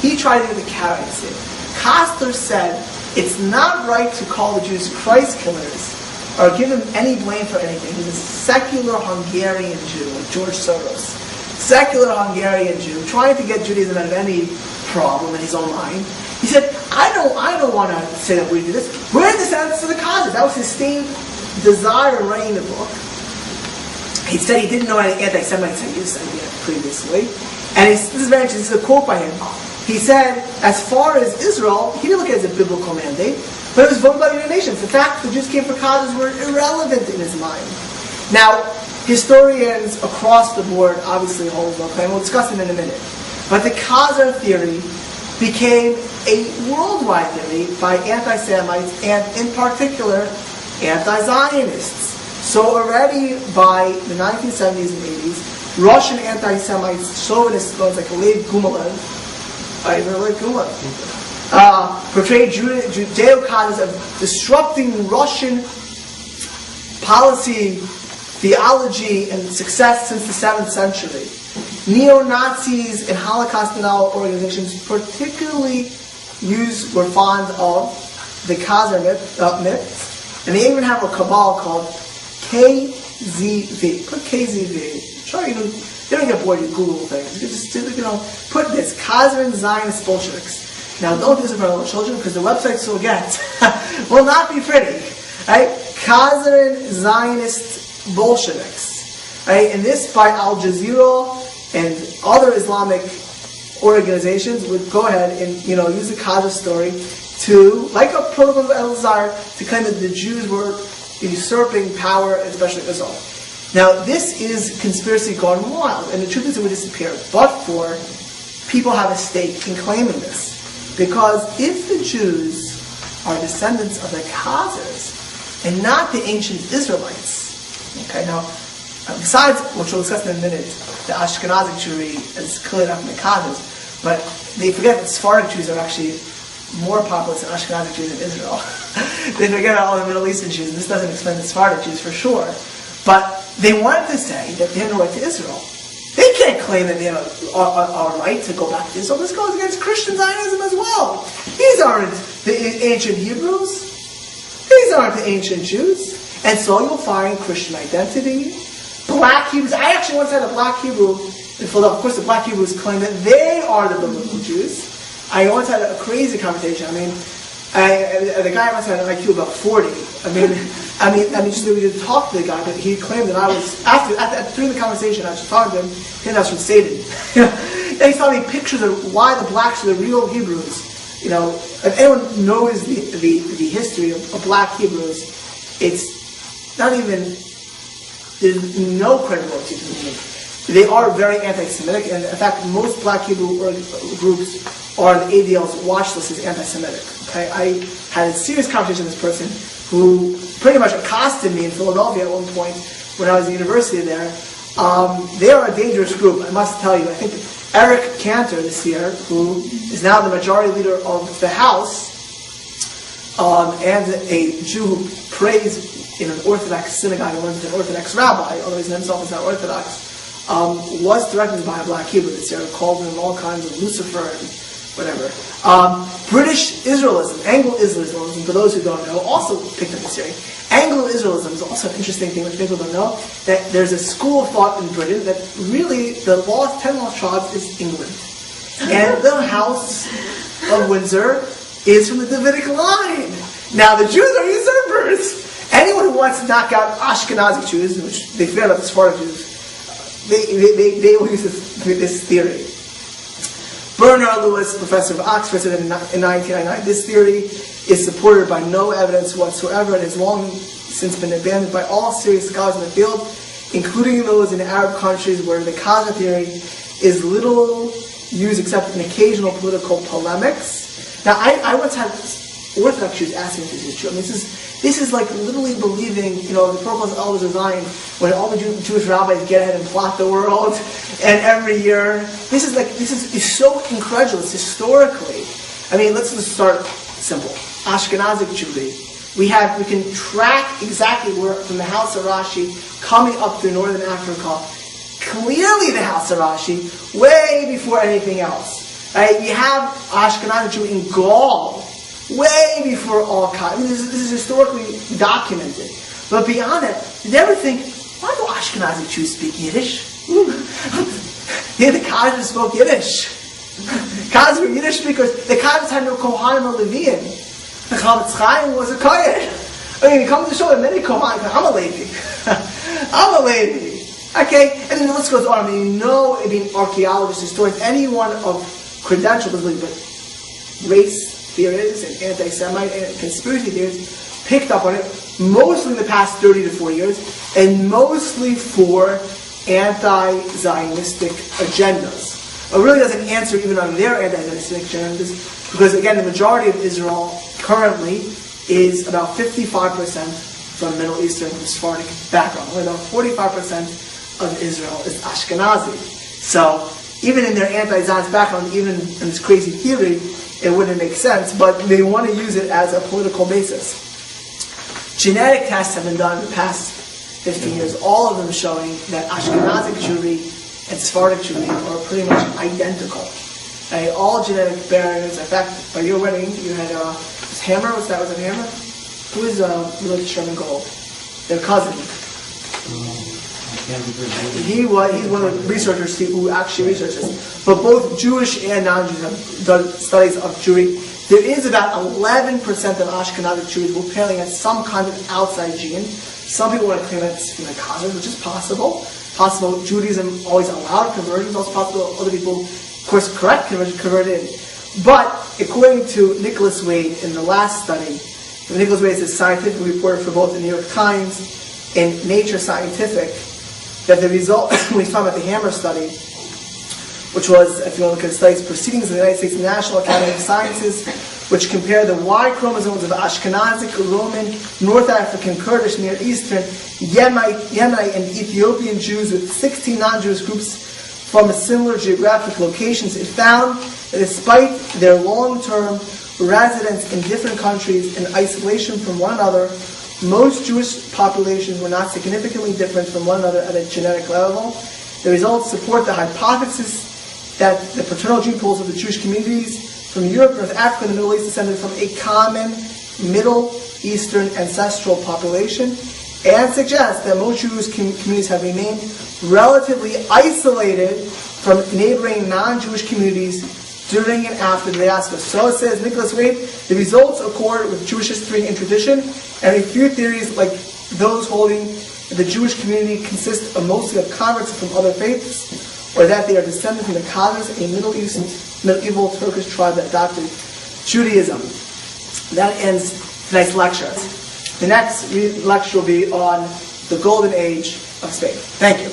He tried to do the Karaites thing. Koestler said, it's not right to call the Jews Christ killers or give them any blame for anything. He's a secular Hungarian Jew, like George Soros. Secular Hungarian Jew, trying to get Judaism out of any problem in his own mind. He said, I don't want to say that we do this. We're descendants of the Khazars. That was his stated desire in writing the book. He said he didn't know any anti-Semites had used this idea previously. And this is very interesting. This is a quote by him. He said, as far as Israel, he didn't look at it as a biblical mandate, but it was voted by the United Nations. The fact that the Jews came for Khazars were irrelevant in his mind. Now, historians across the board obviously hold no claim. We'll discuss it in a minute. But the Khazar theory became a worldwide theory by anti-Semites and, in particular, anti-Zionists. So already by the 1970s and 80s, Russian anti-Semites, chauvinist ones like Lev Gumilev, portrayed Judeo-Khazars of disrupting Russian policy, theology, and success since the 7th century. Neo-Nazis and Holocaust denial organizations particularly were fond of the Khazar myth, and they even have a cabal called KZV. Put KZV. Try, you don't get bored, you Google things. You just, put this, Khazar Zionist Bolsheviks. Now, don't do this in front of little children, because the websites you'll get will not be pretty. Right? Khazar Zionist Bolsheviks. Right? And this by Al Jazeera and other Islamic organizations would go ahead and use the Khazar story to, like a Protocol of Elazar, to claim that the Jews were usurping power, especially Israel. Now, this is conspiracy gone wild, and the truth is it would disappear. But for people have a stake in claiming this. Because if the Jews are descendants of the Khazars and not the ancient Israelites, okay, now, besides, which we'll discuss in a minute, the Ashkenazic Jewry is cleared up in the Khazars, but they forget that Sephardic Jews are actually more populous than Ashkenazic Jews in Israel. They forget all the Middle Eastern Jews, and this doesn't explain the Sephardic Jews for sure. But they wanted to say that they have no right to Israel. They can't claim that they have a right to go back to Israel. This goes against Christian Zionism as well. These aren't the ancient Hebrews. These aren't the ancient Jews. And so you'll find Christian identity, black Hebrews. I actually once had a black Hebrew in Philadelphia. Of course, the black Hebrews claim that they are the biblical Jews. I once had a crazy conversation. The guy must have had an IQ about 40. Just we did talk to the guy, but he claimed that I was during the conversation. I was talking to him, and I was from Satan. And he saw me pictures of why the blacks are the real Hebrews. If anyone knows the history of black Hebrews, it's not even. There's no credibility to me. they are very anti-Semitic, and in fact, most Black Hebrew groups are on the ADL's watch list as anti-Semitic. Okay, I had a serious conversation with this person who pretty much accosted me in Philadelphia at one point when I was at university there. They are a dangerous group, I must tell you. I think Eric Cantor this year, who is now the majority leader of the House, and a Jew who prays in an Orthodox synagogue and was an Orthodox rabbi, although he himself is not Orthodox, was threatened by a Black Hebrew this year, called him all kinds of Lucifer and whatever. British Israelism, Anglo-Israelism, for those who don't know, also picked up this year. Anglo-Israelism is also an interesting thing which people don't know, that there's a school of thought in Britain that really the 10 lost tribes is England. And the House of Windsor is from the Davidic line. Now the Jews are usurpers. Anyone who wants to knock out Ashkenazi Jews, which they fear about the Sephardic Jews, they will use this theory. Bernard Lewis, professor of Oxford, said in 1999, this theory is supported by no evidence whatsoever and has long since been abandoned by all serious scholars in the field, including those in Arab countries where the Khazars theory is little used except in occasional political polemics. Now, I once had Orthodox Jews ask me if this is true. I mean, this is like literally believing, the purpose of elders resign when all the Jewish rabbis get ahead and plot the world, and every year, this is so incredulous historically. I mean, let's just start simple. Ashkenazic Jewry. We can track exactly where from the house of Rashi coming up through northern Africa. Clearly, the house of Rashi way before anything else. Right? You have Ashkenazic Jew in Gaul. Way before all kinds. I mean, this is historically documented. But beyond it, did you ever think, why do Ashkenazi Jews speak Yiddish? Yeah, the Khazars spoke Yiddish. Khazars were Yiddish because the Khazars had no Kohanim or Levine. The Chavetz Chaim was a Kohen. I mean, it comes to show that many Kohanim, I'm a Levi. I'm a Levi. Okay? And then the list goes on. I mean, archaeologists, historians, anyone of credential doesn't believe, but race theorists and anti-Semite and conspiracy theorists picked up on it, mostly in the past 30 to 40 years, and mostly for anti-Zionistic agendas. It really doesn't answer even on their anti-Zionistic agendas, because again, the majority of Israel currently is about 55% from Middle Eastern and Sephardic background. Only about 45% of Israel is Ashkenazi. So, even in their anti-Zionist background, even in this crazy theory, it wouldn't make sense, but they want to use it as a political basis. Genetic tests have been done in the past 15 years, all of them showing that Ashkenazic Jewry and Sephardic Jewry are pretty much identical. All genetic barriers. In fact, by your wedding, you had Hammer. Was it Hammer? Who is related to Sherman Gold? Their cousin. He's one of the researchers who actually researches. But both Jewish and non-Jews have done studies of Jewry. There is about 11% of Ashkenazic Jews who apparently have some kind of outside gene. Some people want to claim that it's from the Khazars, which is possible. Possible Judaism always allowed conversions. Also possible other people, of course, correct conversion, converted. But according to Nicholas Wade in the last study, Nicholas Wade is a scientific reporter for both the New York Times and Nature Scientific, that the result, when he's talking about the Hammer study, which was, if you want to look at the studies, Proceedings of the United States National Academy of Sciences, which compare the Y chromosomes of Ashkenazic, Roman, North African, Kurdish, Near Eastern, Yemenite, and Ethiopian Jews with 16 non-Jewish groups from similar geographic locations. It found that despite their long-term residence in different countries in isolation from one another, most Jewish populations were not significantly different from one another at a genetic level. The results support the hypothesis that the paternal gene pools of the Jewish communities from Europe, North Africa, and the Middle East descended from a common Middle Eastern ancestral population, and suggests that most Jewish communities have remained relatively isolated from neighboring non-Jewish communities during and after the diaspora. So it says, Nicholas Wade, the results accord with Jewish history and tradition, and refute theories like those holding that the Jewish community consists of mostly of converts from other faiths, or that they are descended from the Khazars, a medieval Turkish tribe that adopted Judaism. That ends tonight's lecture. The next lecture will be on the golden age of Spain. Thank you.